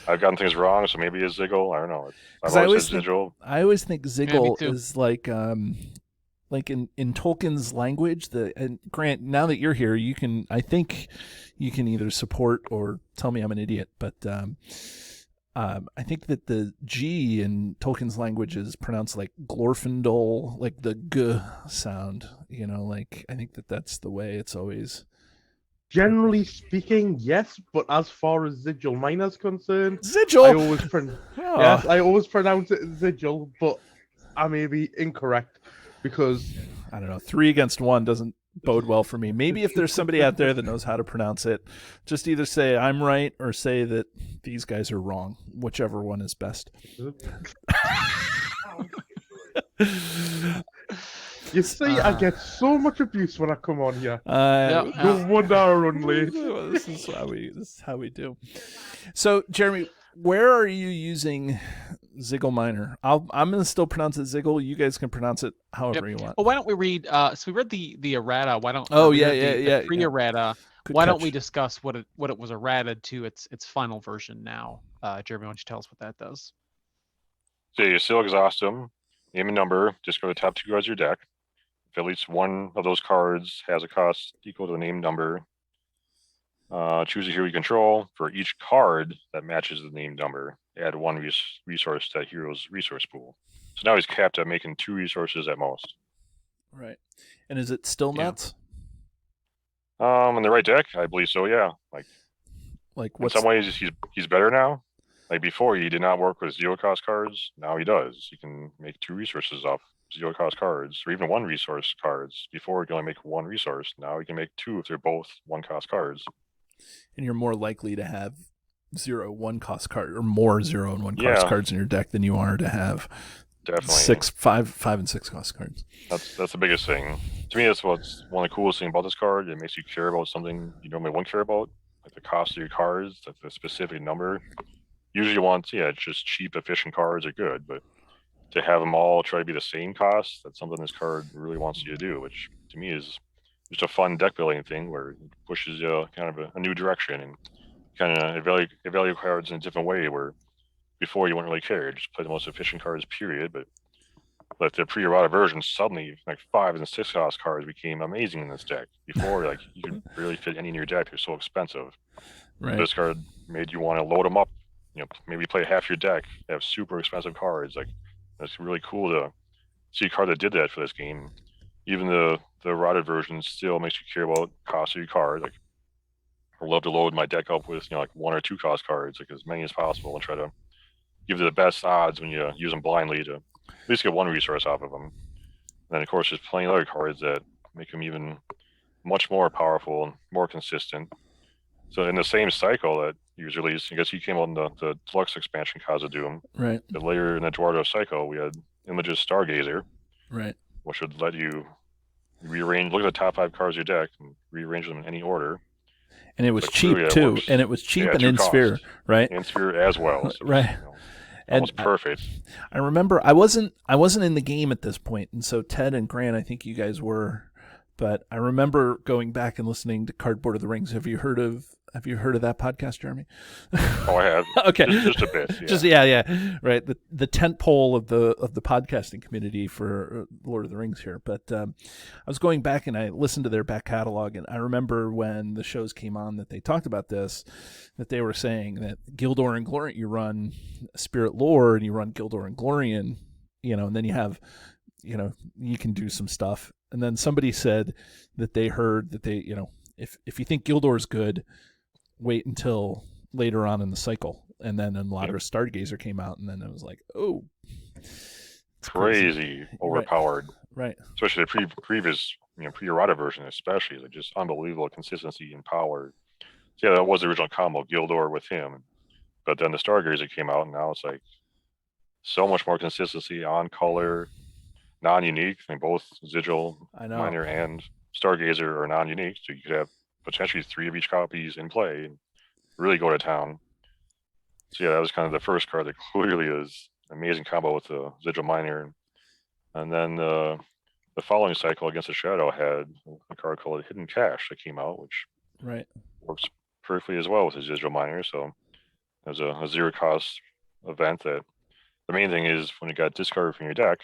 I've gotten things wrong, so maybe it's Ziggle. I don't know. 'Cause I've I always always said Ziggle. I always think Ziggle too. is like in Tolkien's language. And Grant, now that you're here, I think you can either support or tell me I'm an idiot, but I think that the G in Tolkien's language is pronounced like Glorfindel, like the G sound. Like I think that's the way it's always. Generally speaking, yes, but as far as Ziggle Minor is concerned, Ziggle. I always pronounce it Ziggle, but I may be incorrect because I don't know. 3 against 1 doesn't bode well for me. Maybe if there's somebody out there that knows how to pronounce it, just either say I'm right or say that these guys are wrong. Whichever one is best. you see, I get so much abuse when I come on here. Yeah. No wonder I run late. This is how we do. So, Jeremy, where are you using Ziggle Minor? I'm going to still pronounce it Ziggle. You guys can pronounce it however you want. Well, why don't we read? So we read the errata. Why don't? Oh, we yeah, read yeah. the pre-errata. Good Why catch. don't we discuss what it was errata to its final version now? Jeremy, why don't you tell us what that does? So you still exhaust them, name a number, just go to the top 2 cards of your deck. If at least one of those cards has a cost equal to the named number, choose a hero you control. For each card that matches the named number, add 1 resource to that hero's resource pool. So now he's capped at making 2 resources at most. Right. And is it still Yeah. nuts? In the right deck, I believe so. Yeah. Like Like in what's some ways, he's better now. Like before, he did not work with 0 cost cards. Now he does. He can make 2 resources off 0 cost cards, or even 1 resource cards. Before he could only make 1 resource. Now he can make 2 if they're both 1 cost cards. and you're more likely to have 0 1 cost card or more 0 and 1 cost Yeah. cards in your deck than you are to have Definitely. 5 and 6 cost cards. That's the biggest thing. To me, that's what's one of the coolest things about this card. It makes you care about something you normally wouldn't care about, like the cost of your cards, like the specific number. Usually you want, just cheap, efficient cards are good, but to have them all try to be the same cost, that's something this card really wants you to do, which to me is just a fun deck building thing where it pushes you kind of a new direction and kind of evaluate cards in a different way where before you wouldn't really care, just play the most efficient cards, period. But the pre-errata version, suddenly like 5 and 6 cost cards became amazing in this deck. Before, like you could barely fit any in your deck; they're so expensive. Right. This card made you want to load them up. Maybe play half your deck, have super expensive cards. Like it's really cool to see a card that did that for this game. Even the rotted version still makes you care about cost of your card. Like I love to load my deck up with like 1 or 2 cost cards, like as many as possible, and try to give you the best odds when you use them blindly to at least get 1 resource off of them. And then of course there's plenty of other cards that make them even much more powerful and more consistent. So in the same cycle that he was released, I guess he came out in the Deluxe expansion, Cause of Doom. Right. But later in the Eduardo cycle, we had Image's Stargazer, Right. which would let you rearrange, look at the top 5 cards of your deck and rearrange them in any order. And it was But cheap clearly it too. works. And it was cheap Yeah, and two in Sphere, costs. right? In Sphere as well. So Right. It's, almost And perfect. I remember I wasn't in the game at this point, and so Ted and Grant, I think you guys were, but I remember going back and listening to Cardboard of the Rings. Have you heard of that podcast, Jeremy? Oh, I have. Okay, Just a bit. Yeah. Just yeah, right. The tent pole of the podcasting community for Lord of the Rings here. But I was going back and I listened to their back catalog, and I remember when the shows came on that they talked about this, that they were saying that Gildor and Glorian, you run Spirit Lore and you run Gildor and Glorian, and then you have, you can do some stuff. And then somebody said that they heard that they, if you think Gildor's good, wait until later on in the cycle. And then LOTR Stargazer came out, and then it was like, oh, it's crazy overpowered. Right. Especially the previous, pre-errata version, especially, like just unbelievable consistency and power. So, yeah, that was the original combo, Gildor with him. But then the Stargazer came out, and now it's like so much more consistency on color, non-unique. I mean, both Sigil Miner and Stargazer are non-unique, so you could have potentially 3 of each copies in play and really go to town. So yeah, that was kind of the first card that clearly is an amazing combo with the Sigil Miner. And then the following cycle Against the Shadow had a card called Hidden Cache that came out, which works perfectly as well with the Sigil Miner. So it was a 0 cost event that the main thing is when it got discarded from your deck,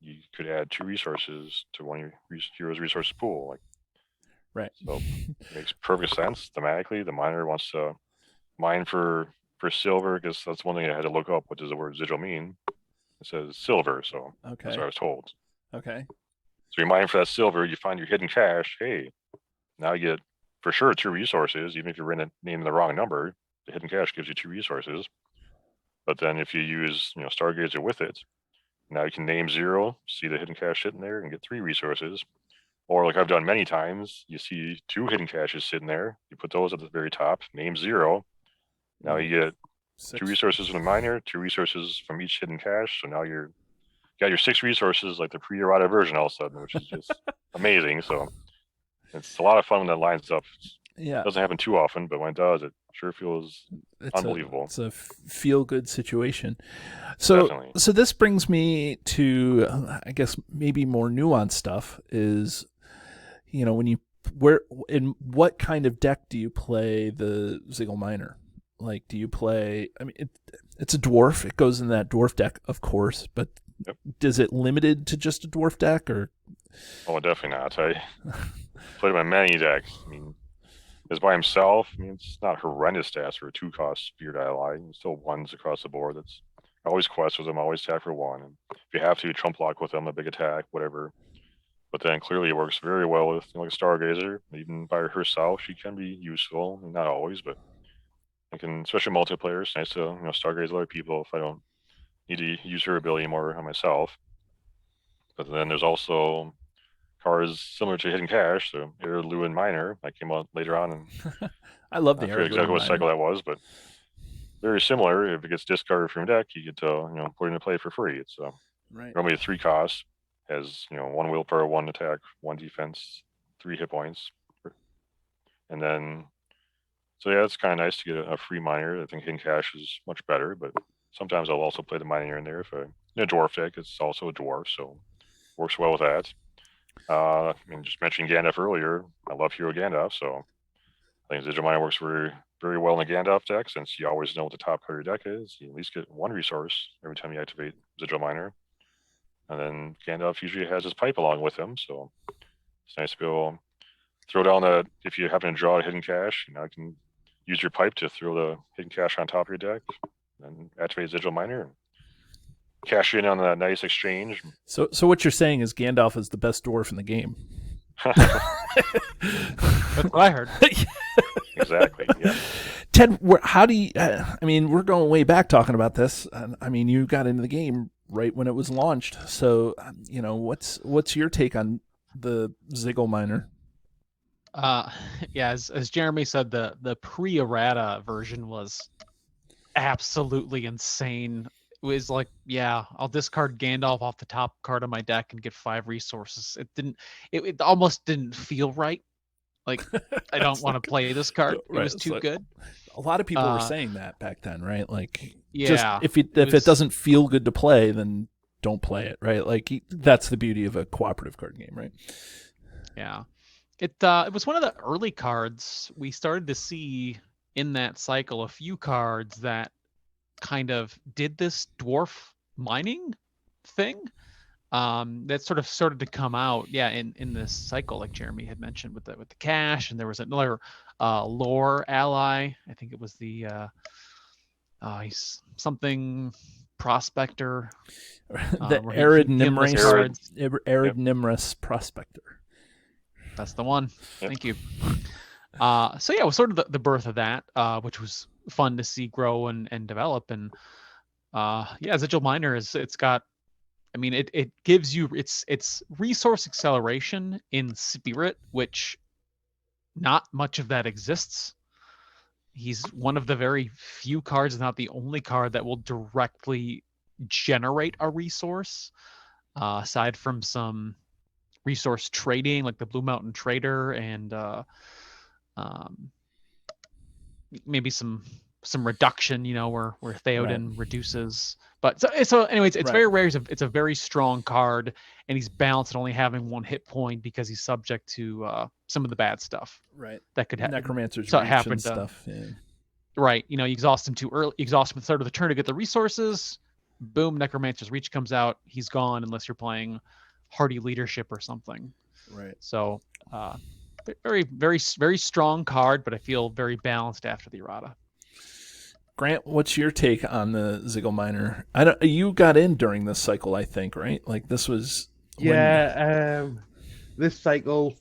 you could add 2 resources to one of your hero's resource pool. So it makes perfect sense thematically. The miner wants to mine for silver, because that's one thing I had to look up. What does the word Sigil mean? It says silver, so that's what I was told. Okay. So you mine for that silver, you find your hidden cache. Hey, now you get for sure 2 resources. Even if you're naming the wrong number, the hidden cache gives you 2 resources. But then if you use Stargazer with it, now you can name 0, see the hidden cache sitting there, and get 3 resources. Or like I've done many times, you see 2 hidden caches sitting there. You put those at the very top, name 0. Now you get 2 resources from the miner, 2 resources from each hidden cache. So now you got your 6 resources, like the pre-errata version all of a sudden, which is just amazing. So it's a lot of fun when that lines up. Yeah. It doesn't happen too often, but when it does, it sure feels unbelievable. It's a feel-good situation. So, Definitely. So this brings me to, I guess, maybe more nuanced stuff is, in what kind of deck do you play the Sigil Miner? Like, do you play, it's a dwarf. It goes in that dwarf deck, of course, but is it limited to just a dwarf deck, or? Oh, definitely not. I played him in many decks. As by himself, it's not horrendous stats for a 2-cost Feared Ally. It's still 1s across the board. That's always quest with him, always attack for 1. And if you have to, trump block with him, a big attack, whatever. But then clearly it works very well with like a Stargazer. Even by herself, she can be useful. Not always, but I can, especially multiplayer. It's nice to Stargaze other people if I don't need to use her ability more on myself. But then there's also cards similar to Hidden Cache, so Heirloom Miner that came out later on, and I love the I forget exactly what cycle that was, but very similar. If it gets discarded from your deck, you get to put it into play for free. It's normally a 3 cost, has 1 willpower, 1 attack, 1 defense, 3 hit points, and then so yeah, it's kind of nice to get a free miner. I think Hidden Cache is much better, but sometimes I'll also play the miner in there if in a dwarf deck. It's also a dwarf, so works well with that. Just mentioning Gandalf earlier, I love Hero Gandalf, so I think Sigil Miner works very, very well in the Gandalf deck, since you always know what the top card of your deck is. You at least get 1 resource every time you activate Sigil Miner. And then Gandalf usually has his pipe along with him, so it's nice to be able to throw down that. If you happen to draw a hidden cache, you can use your pipe to throw the hidden cache on top of your deck, and activate Sigil Miner, and cash in on that nice exchange. So what you're saying is Gandalf is the best dwarf in the game. That's what I heard. Exactly. Yeah. Ted, how do you? We're going way back talking about this. You got into the game right when it was launched. So, what's your take on the Sigil Miner? Yeah, as Jeremy said, the pre-errata version was absolutely insane. It was like, yeah, I'll discard Gandalf off the top card of my deck and get 5 resources. It almost didn't feel right. Like, I don't want to play this card. It Right, was it's too like- good. A lot of people were Uh, saying that back then, right? Like, just Yeah, if it it was- doesn't feel good to play, then don't play it, right? Like that's the beauty of a cooperative card game, right? Yeah. It was one of the early cards we started to see in that cycle, a few cards that kind of did this dwarf mining thing. That sort of started to come out, yeah, in this cycle, like Jeremy had mentioned with the cash, and there was another lore ally. I think it was the he's something prospector. The where Arid he gave us Nimrace, cards. Arid Nimrace Prospector. That's the one. Yep. Thank you. So yeah, it was sort of the birth of that, which was fun to see grow and develop. And yeah, Sigil Miner it's got, I mean, it gives you it's resource acceleration in spirit, which not much of that exists. He's one of the very few cards, not the only card, that will directly generate a resource, aside from some resource trading like the Blue Mountain Trader and maybe some reduction, where Theoden reduces. But so anyways, it's Right. very rare. It's a very strong card, and he's balanced at only having 1 hit point because he's subject to some of the bad stuff Right. that could happen. Necromancer's So it Reach happened and to- stuff. Yeah. Right, you exhaust him too early, exhaust him at the start of the turn to get the resources. Boom, Necromancer's Reach comes out. He's gone unless you're playing Hardy Leadership or something. Right. So, very, very, very strong card, but I feel very balanced after the errata. Grant, what's your take on the Sigil Miner? You got in during this cycle, I think, right? Like this was This cycle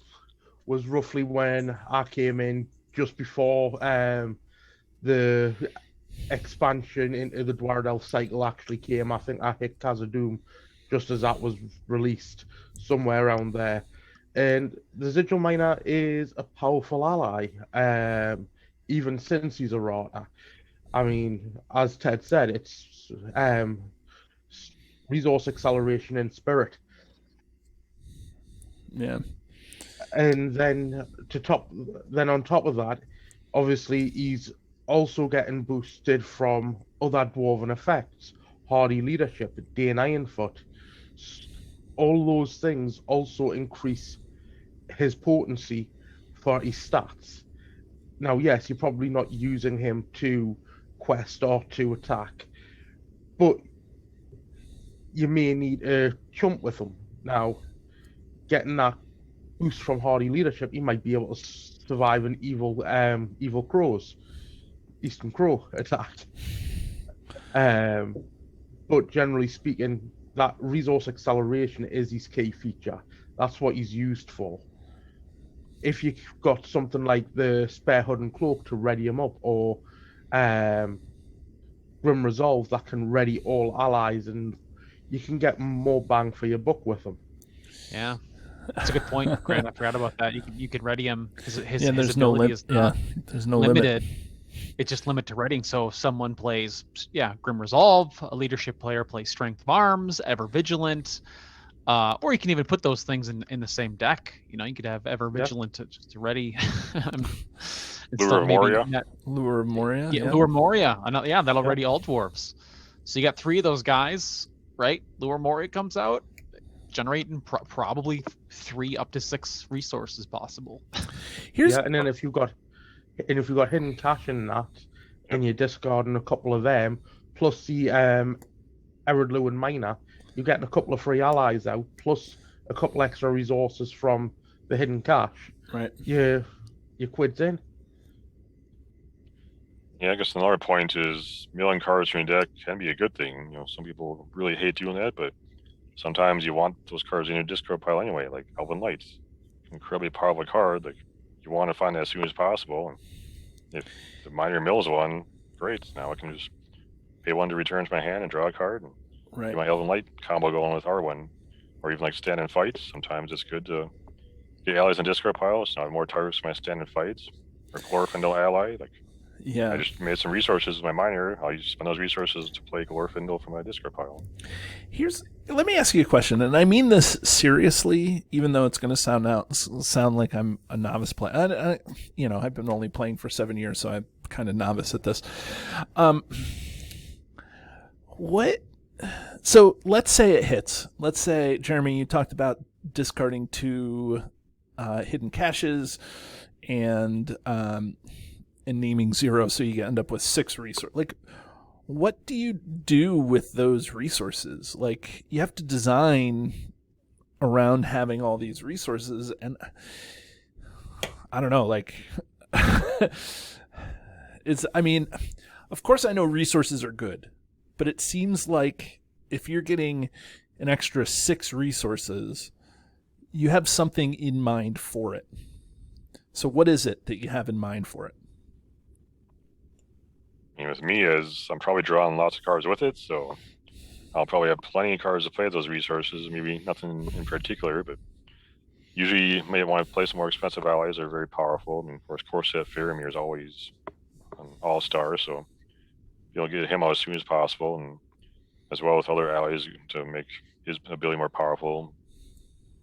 was roughly when I came in, just before the expansion into the Dwardell cycle actually came. I think I hit Khazad-dûm just as that was released, somewhere around there. And the Sigil Miner is a powerful ally, even since he's a Rota. I mean, as Ted said, it's resource acceleration in spirit. Yeah. And then on top of that, obviously he's also getting boosted from other dwarven effects, hardy leadership, Dane Ironfoot. All those things also increase his potency for his stats. Now, yes, you're probably not using him to quest or to attack, but you may need a chump with him. Now, getting that boost from hardy leadership, you might be able to survive an evil Eastern Crow attack. But generally speaking, that resource acceleration is his key feature. That's what he's used for. If you've got something like the Spare Hood and Cloak to ready him up, or Grim Resolve that can ready all allies, and you can get more bang for your buck with them. Yeah, that's a good point, Grant. I forgot about that. You can ready him. His There's no ability limit. is not There's no limited. limit. It's just limited to reading. So if someone plays, Grim Resolve, a leadership player plays Strength of Arms, Ever Vigilant, or you can even put those things in the same deck. You could have Ever Vigilant to ready. Lure of Moria. Lure of Moria. Yeah, Lure Moria. That'll ready all dwarves. So you got 3 of those guys, right? Lure Moria comes out, generating probably 3 up to 6 resources possible. And then if you've got hidden cash in that, and you're discarding a couple of them, plus the Eridlu and Miner, you're getting a couple of free allies out, plus a couple extra resources from the hidden cash. Right. Your quid's in. Yeah, I guess another point is milling cards from your deck can be a good thing. Some people really hate doing that, but sometimes you want those cards in your discard pile anyway, like Elven Lights. Incredibly powerful card. Like, you want to find that as soon as possible. And if the Miner mills one, great. Now I can just pay 1 to return to my hand and draw a card and Right. get my Elven Light combo going with R1. Or even like stand and fight. Sometimes it's good to get allies in discard piles, so I have more targets for my stand-in fights. Or Glorfindel ally, like Yeah. I just made some resources in my miner. I'll spend those resources to play Glorfindel from my discard pile. Let me ask you a question, and I mean this seriously, even though it's going to sound like I'm a novice player. I've been only playing for 7 years, so I'm kind of novice at this. So let's say it hits. Let's say, Jeremy, you talked about discarding 2 hidden caches and naming 0, so you end up with 6 resources. Like, what do you do with those resources? Like, you have to design around having all these resources, and I don't know, like, of course I know resources are good, but it seems like if you're getting an extra 6 resources, you have something in mind for it. So what is it that you have in mind for it? With me, as I'm probably drawing lots of cards with it, so I'll probably have plenty of cards to play those resources. Maybe nothing in particular, but usually you may want to play some more expensive allies that are very powerful. I mean, of course, Corset Faramir is always an all-star, so you'll get him out as soon as possible, and as well with other allies to make his ability more powerful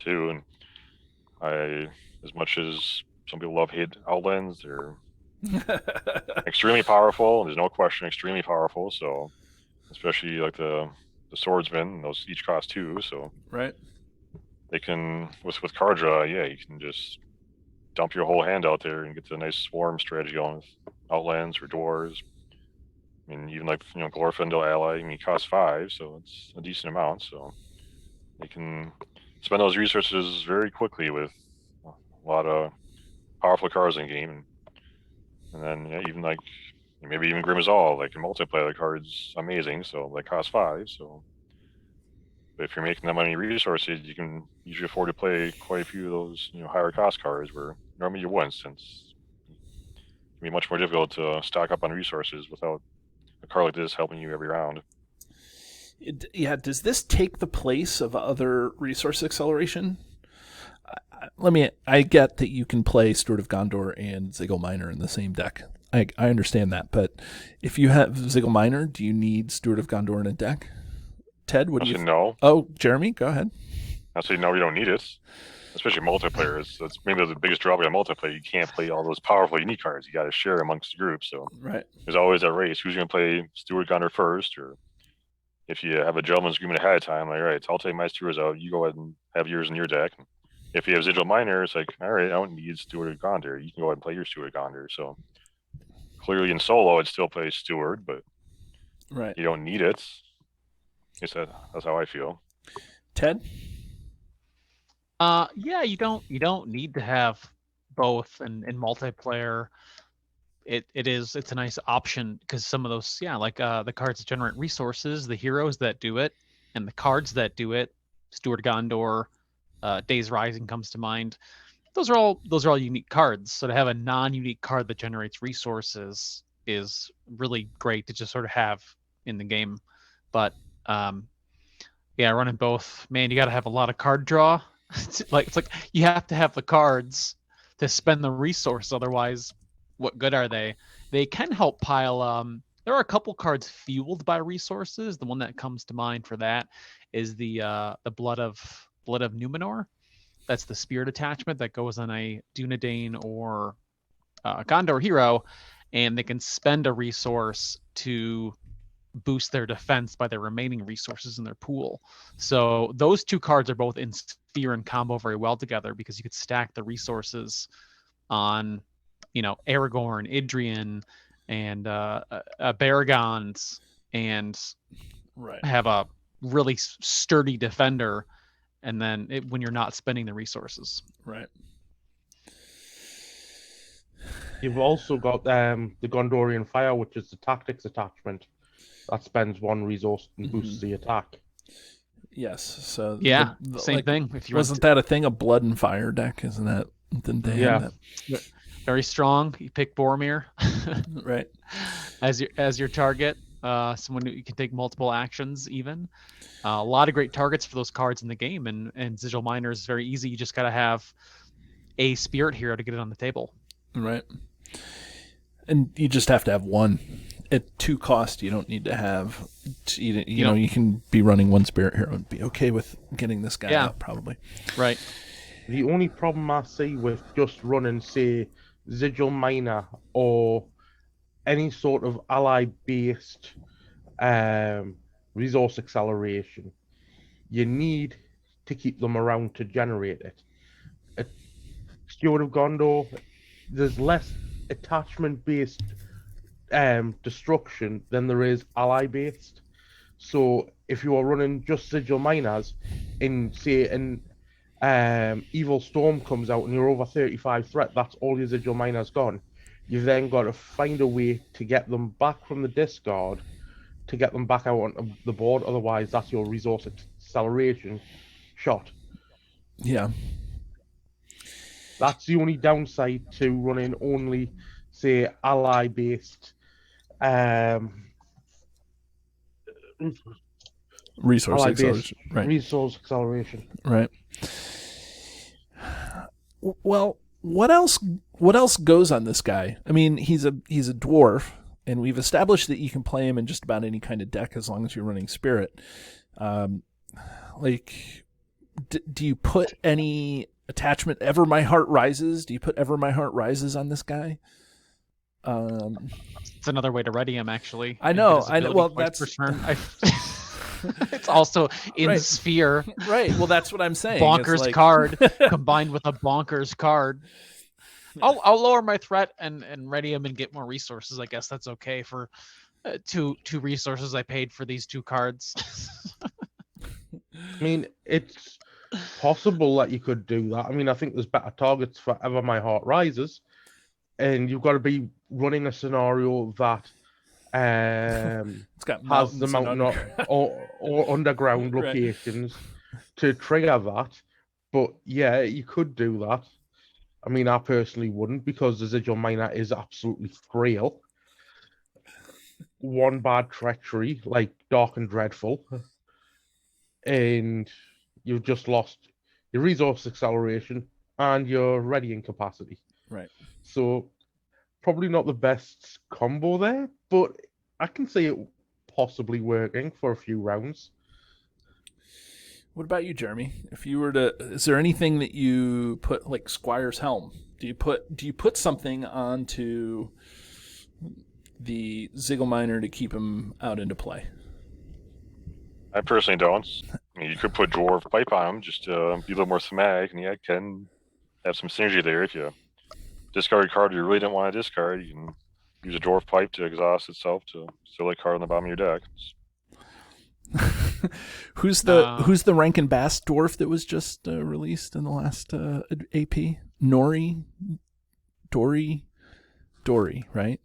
too. And as much as some people hate Outlands, they're extremely powerful. There's no question, extremely powerful. So, especially like the swordsmen, those each cost 2. So, right, they can with card draw. Yeah, you can just dump your whole hand out there and get the nice swarm strategy going with Outlands or Dwarves. I mean, even like Glorfindel ally. I mean, it costs 5, so it's a decent amount. So, you can spend those resources very quickly with a lot of powerful cards in the game. And then even like maybe even Grimazal, like in multiplayer, the card's amazing, so that costs 5. So, but if you're making that many resources, you can usually afford to play quite a few of those higher cost cards where normally you wouldn't, since it can be much more difficult to stock up on resources without a card like this helping you every round. Does this take the place of other resource acceleration? I get that you can play Steward of Gondor and Ziggle Miner in the same deck. I understand that, but if you have Ziggle Miner, do you need Steward of Gondor in a deck? Ted, what do you? No. Oh, Jeremy, go ahead. I say no, you don't need it, especially multiplayer. That's maybe the biggest drawback of multiplayer. You can't play all those powerful unique cards. You got to share amongst the group. So right, there's always that race. Who's going to play Steward Gondor first, or if you have a gentleman's agreement ahead of time, like, all right, I'll take my stewards out. You go ahead and have yours in your deck. If you have Ziggle Miner, it's like, all right, I don't need Steward of Gondor. You can go ahead and play your Steward of Gondor. So clearly in solo, I'd still play Steward, but right, you don't need it. That's how I feel. Ted? Yeah, you don't need to have both in multiplayer. It's a nice option because some of those, like the cards that generate resources, the heroes that do it, and the cards that do it, Steward Gondor, Days Rising comes to mind. Those are all unique cards. So to have a non-unique card that generates resources is really great to just sort of have in the game. But running both, man, you got to have a lot of card draw. It's like you have to have the cards to spend the resource. Otherwise, what good are they? They can help pile. There are a couple cards fueled by resources. The one that comes to mind for that is the Blood of Numenor. That's the spirit attachment that goes on a Dunedain or Gondor hero, and they can spend a resource to boost their defense by their remaining resources in their pool. So those 2 cards are both in Sphere and combo very well together because you could stack the resources on, Aragorn, Idrian, and Baragons, and have a really sturdy defender. And then when you're not spending the resources. Right. You've also got the Gondorian Fire, which is the tactics attachment. That spends 1 resource and boosts the attack. Yes. So same thing. If you wasn't that a thing, a Blood and Fire deck? Isn't that? Didn't they have that? Very strong. You pick Boromir, right, as your target. Someone who can take multiple actions even. A lot of great targets for those cards in the game, and Ziggle Miner is very easy. You just gotta have a spirit hero to get it on the table. Right. And you just have to have one. At 2 cost, you don't need to have, you know, you can be running 1 spirit hero and be okay with getting this guy out, probably. Right. The only problem I see with just running, say, Sigil Minor or any sort of ally-based resource acceleration, you need to keep them around to generate it. At Steward of Gondor, there's less attachment-based destruction than there is ally-based. So if you are running just Sigil Miners, in say an Evil Storm comes out and you're over 35 threat, that's all your Sigil Miners gone. You've then got to find a way to get them back from the discard to get them back out on the board. Otherwise, that's your resource acceleration shot. Yeah. That's the only downside to running only, say, ally-based Resource ally-based acceleration. Right. resource acceleration. Right. Well, what else goes on this guy? I mean, he's a dwarf, and we've established that you can play him in just about any kind of deck as long as you're running spirit. Do you put any attachment? Ever My Heart Rises? Do you put Ever My Heart Rises on this guy? It's another way to ready him, actually. I know. And get his ability Well, points that's per turn. It's also in Right. Sphere. right. Well, that's what I'm saying. Bonkers It's like- card combined with a bonkers card. I'll lower my threat and ready him and get more resources. I guess that's okay for two resources I paid for these 2 cards. I mean, it's possible that you could do that. I mean, I think there's better targets for Ever My Heart Rises, and you've got to be running a scenario that It's got has the mountains and mountain or underground Right. locations to trigger that. But yeah, you could do that. I mean, I personally wouldn't, because the Sigil Minor is absolutely frail. 1 bad treachery, like Dark and Dreadful, and you've just lost your resource acceleration and your readying capacity. Right. So probably not the best combo there, but I can see it possibly working for a few rounds. What about you, Jeremy? If you were to, is there anything that you put, like Squire's Helm? Do you put something onto the Sigil Minor to keep him out into play? I personally don't. I mean, you could put Dwarf Pipe on him just to be a little more thematic, and yeah, it can have some synergy there. If you discard a card you really didn't want to discard, you can use a Dwarf Pipe to exhaust itself to still a card on the bottom of your deck. Who's the Rankin Bass dwarf that was just released in the last AP? Dory, right?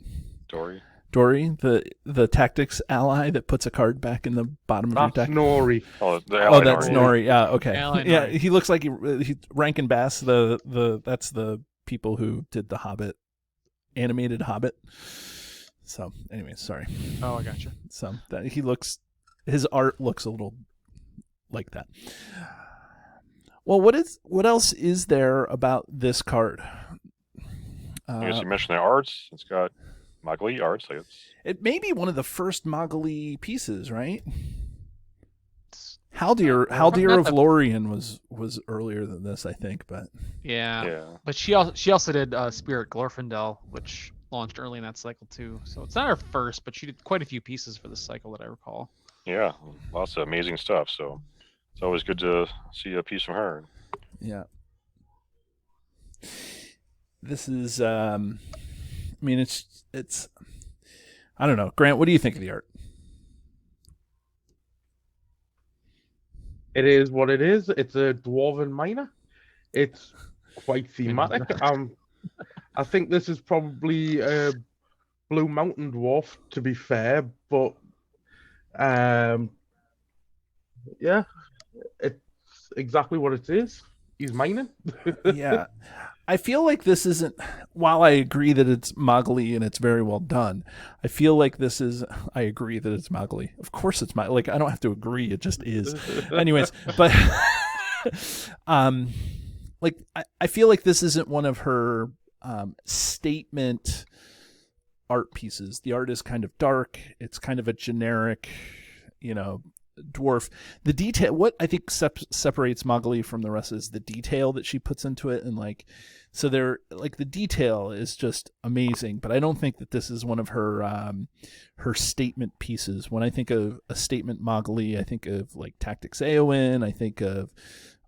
Dory, the tactics ally that puts a card back in the bottom of your That's deck. Nori. Oh, the ally That's Nori. Nori. Yeah, okay. Ally Yeah, Nori. he looks like he Rankin Bass. That's the people who did the Hobbit, animated Hobbit. So, anyway, sorry. Oh, I gotcha. So that his art looks a little like that. Well, what else is there about this card? I guess you mentioned the arts. It's got Mogli arts. Like It may be one of the first Mogli pieces, right? Haldir of Lorien was earlier than this, I think, but Yeah. But she also did Spirit Glorfindel, which launched early in that cycle too. So it's not her first, but she did quite a few pieces for this cycle that I recall. yeah, lots of amazing stuff. So it's always good to see a piece from her. yeah. This is I mean it's I don't know. Grant, what do you think of the art? It is what it is. It's a dwarven miner. It's quite thematic. I think this is probably a Blue Mountain dwarf, to be fair, but yeah, it's exactly what it is. He's mining. Yeah. I feel like this isn't, while I agree that it's Mogli and it's very well done, I feel like I agree that it's Mogli. Of course it's Mogli. Like, I don't have to agree. It just is. Anyways, but like I feel like this isn't one of her statement art pieces. The art is kind of dark. It's kind of a generic, dwarf. The detail, what I think separates Magali from the rest is the detail that she puts into it, and so they're like the detail is just amazing. But I don't think that this is one of her statement pieces. When I think of a statement Magali, I think of like Tactics Eowyn. I think of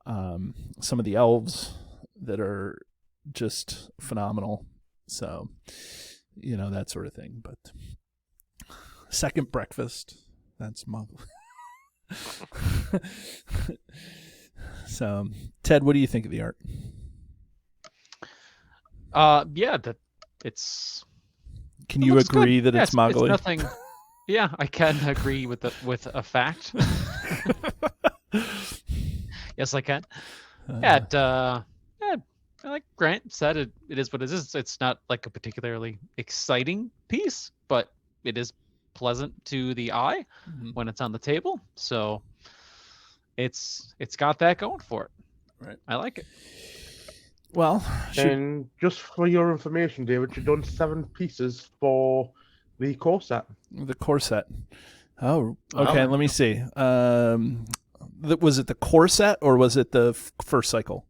some of the elves that are just phenomenal. So, that sort of thing. But Second Breakfast, that's Magali. So, Ted, what do you think of the art? Yeah, that it's. Can you agree that it's Magali? It's nothing. Yeah, I can agree with a fact. Yes, I can. Like Grant said, it is what it is. It's not like a particularly exciting piece, but it is pleasant to the eye when it's on the table. So it's got that going for it. Right. I like it. Well, and just for your information, David, you've done 7 pieces for the core set. The core set. Oh, okay. Let me see. Was it the core set or was it the first cycle?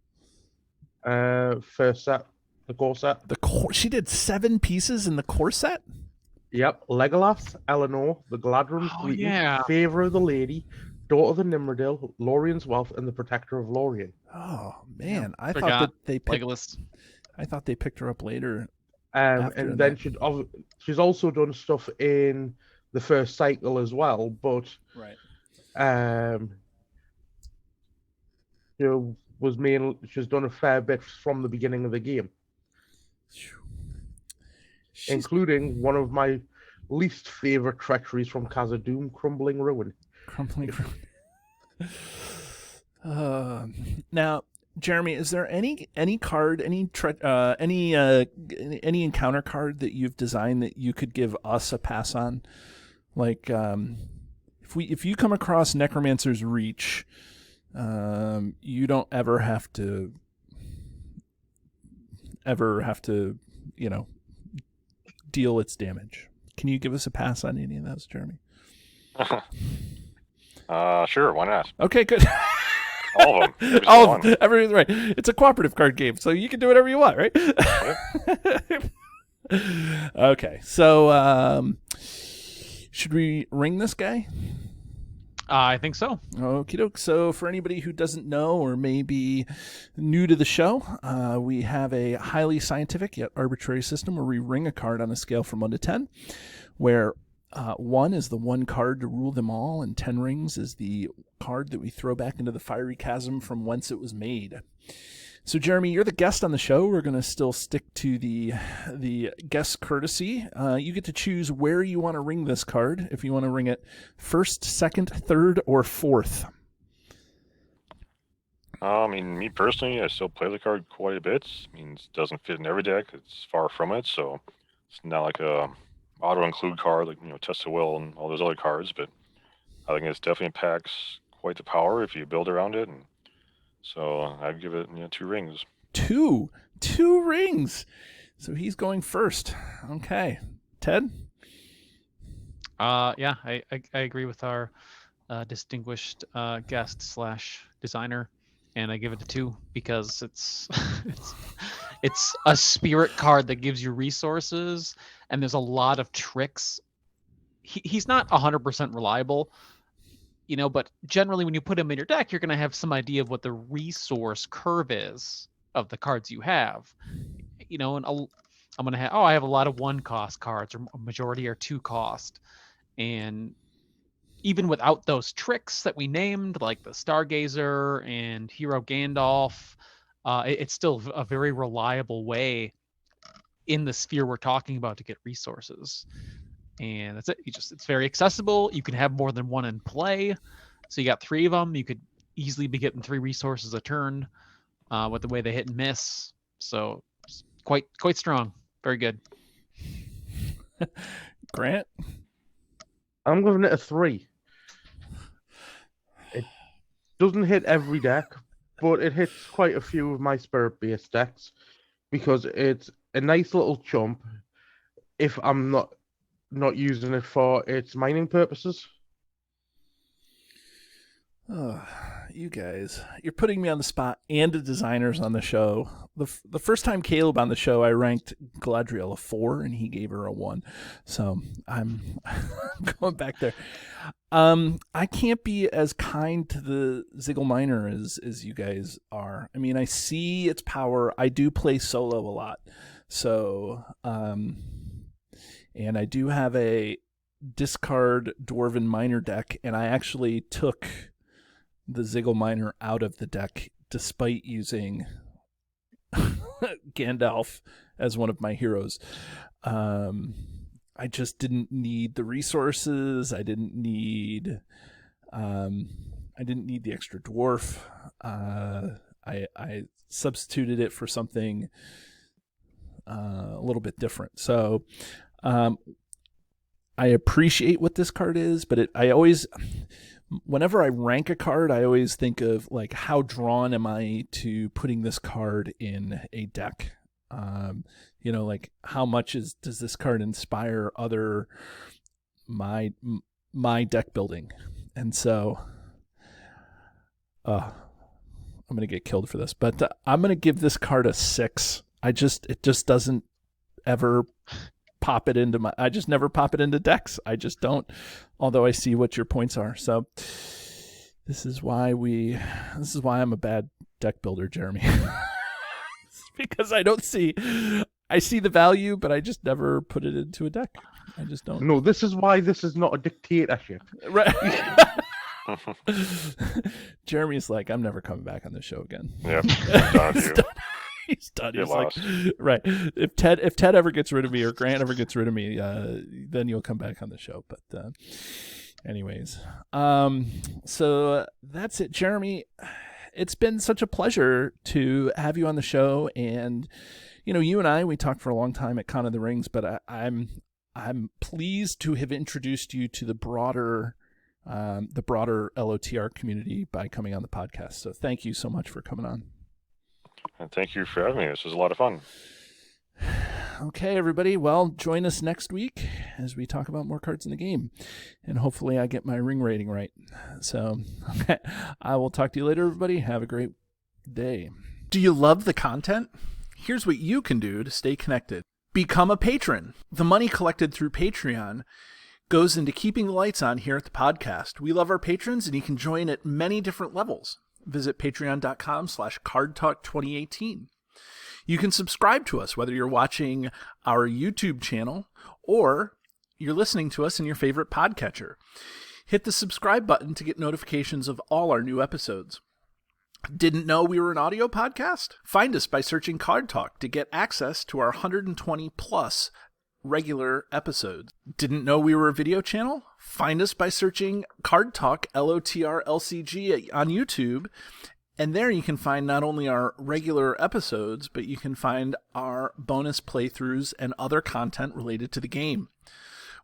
First set, the core set. The core. She did 7 pieces in the core set. Yep, Legolas, Eleanor, the Galadrim Fleet, Favor of the Lady, Daughter of the Nimrodil, Lorien's Wealth, and the Protector of Lorien. Oh man, I thought that they picked. Legolas. I thought they picked her up later. And then she's also done stuff in the first cycle as well, but she's done a fair bit from the beginning of the game. Including one of my least favorite treacheries from Khazad-dûm, Crumbling Ruin. Now, Jeremy, is there any card, any encounter card that you've designed that you could give us a pass on? Like, if you come across Necromancer's Reach, you don't ever have to, deal its damage. Can you give us a pass on any of those, Jeremy? Sure, why not? Okay, good. All of them. All of them. Everything's right. It's a cooperative card game, so you can do whatever you want, right? Okay, so should we ring this guy? I think so. Okie doke. So for anybody who doesn't know or may be new to the show, we have a highly scientific yet arbitrary system where we ring a card on a scale from 1 to 10, where 1 is the one card to rule them all, and 10 rings is the card that we throw back into the fiery chasm from whence it was made. So, Jeremy, you're the guest on the show. We're going to still stick to the guest courtesy. You get to choose where you want to ring this card, if you want to ring it first, second, third, or fourth. Me personally, I still play the card quite a bit. It doesn't fit in every deck. It's far from it, so it's not like a auto-include card like, Test of Will and all those other cards, but I think it definitely packs quite the power if you build around it, and so I'd give it 2 rings. 2 rings. So he's going first. Okay, Ted. Yeah, I agree with our distinguished guest / designer, and I give it a 2 because it's a spirit card that gives you resources, and there's a lot of tricks. He's not 100% reliable. But generally when you put him in your deck, you're going to have some idea of what the resource curve is of the cards you have. And I'm going to have, I have a lot of 1-cost cards, or a majority are 2-cost. And even without those tricks that we named, like the Stargazer and Hero Gandalf, it's still a very reliable way in the sphere we're talking about to get resources. And that's it. It's very accessible. You can have more than one in play. So you got 3 of them. You could easily be getting 3 resources a turn with the way they hit and miss. So it's quite strong. Very good. Grant? I'm giving it a 3. It doesn't hit every deck, but it hits quite a few of my spirit-based decks because it's a nice little chump if I'm not using it for its mining purposes. Oh, you guys, you're putting me on the spot and the designers on the show. The first time Caleb on the show, I ranked Galadriel a 4 and he gave her a 1. So I'm going back there. I can't be as kind to the Ziggle Miner as you guys are. I mean, I see its power. I do play solo a lot. So, and I do have a discard Dwarven Miner deck, and I actually took the Ziggle Miner out of the deck despite using Gandalf as one of my heroes. I just didn't need the resources. I didn't need the extra dwarf. I substituted it for something a little bit different. So I appreciate what this card is, but whenever I rank a card, I always think of like, how drawn am I to putting this card in a deck? Like how much does this card inspire my deck building? And so, I'm gonna get killed for this, but I'm gonna give this card a 6. It just doesn't ever pop it into I just never pop it into decks. I just don't, although I see what your points are. So this is why I'm a bad deck builder, Jeremy. Because I see the value, but I just never put it into a deck. I just don't. No, this is why this is not a dictatorship. Right. Jeremy's like, I'm never coming back on this show again. Yep. He's done. You're He's lost. like, right. If Ted ever gets rid of me, or Grant ever gets rid of me, then you'll come back on the show. But anyways, so that's it, Jeremy. It's been such a pleasure to have you on the show, and you and I, we talked for a long time at Con of the Rings, but I'm pleased to have introduced you to the broader LOTR community by coming on the podcast. So thank you so much for coming on. And thank you for having me. This was a lot of fun. Okay, everybody. Well, join us next week as we talk about more cards in the game. And hopefully I get my ring rating right. So, okay, I will talk to you later, everybody. Have a great day. Do you love the content? Here's what you can do to stay connected. Become a patron. The money collected through Patreon goes into keeping the lights on here at the podcast. We love our patrons, and you can join at many different levels. Visit patreon.com/cardtalk2018. You can subscribe to us, whether you're watching our YouTube channel or you're listening to us in your favorite podcatcher. Hit the subscribe button to get notifications of all our new episodes. Didn't know we were an audio podcast? Find us by searching Card Talk to get access to our 120 plus regular episodes. Didn't know we were a video channel? Find us by searching Card Talk LOTR LCG on YouTube, and there you can find not only our regular episodes, but you can find our bonus playthroughs and other content related to the game.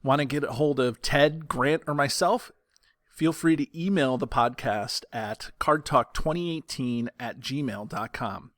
Want to get a hold of Ted, Grant, or myself? Feel free to email the podcast at cardtalk2018@gmail.com.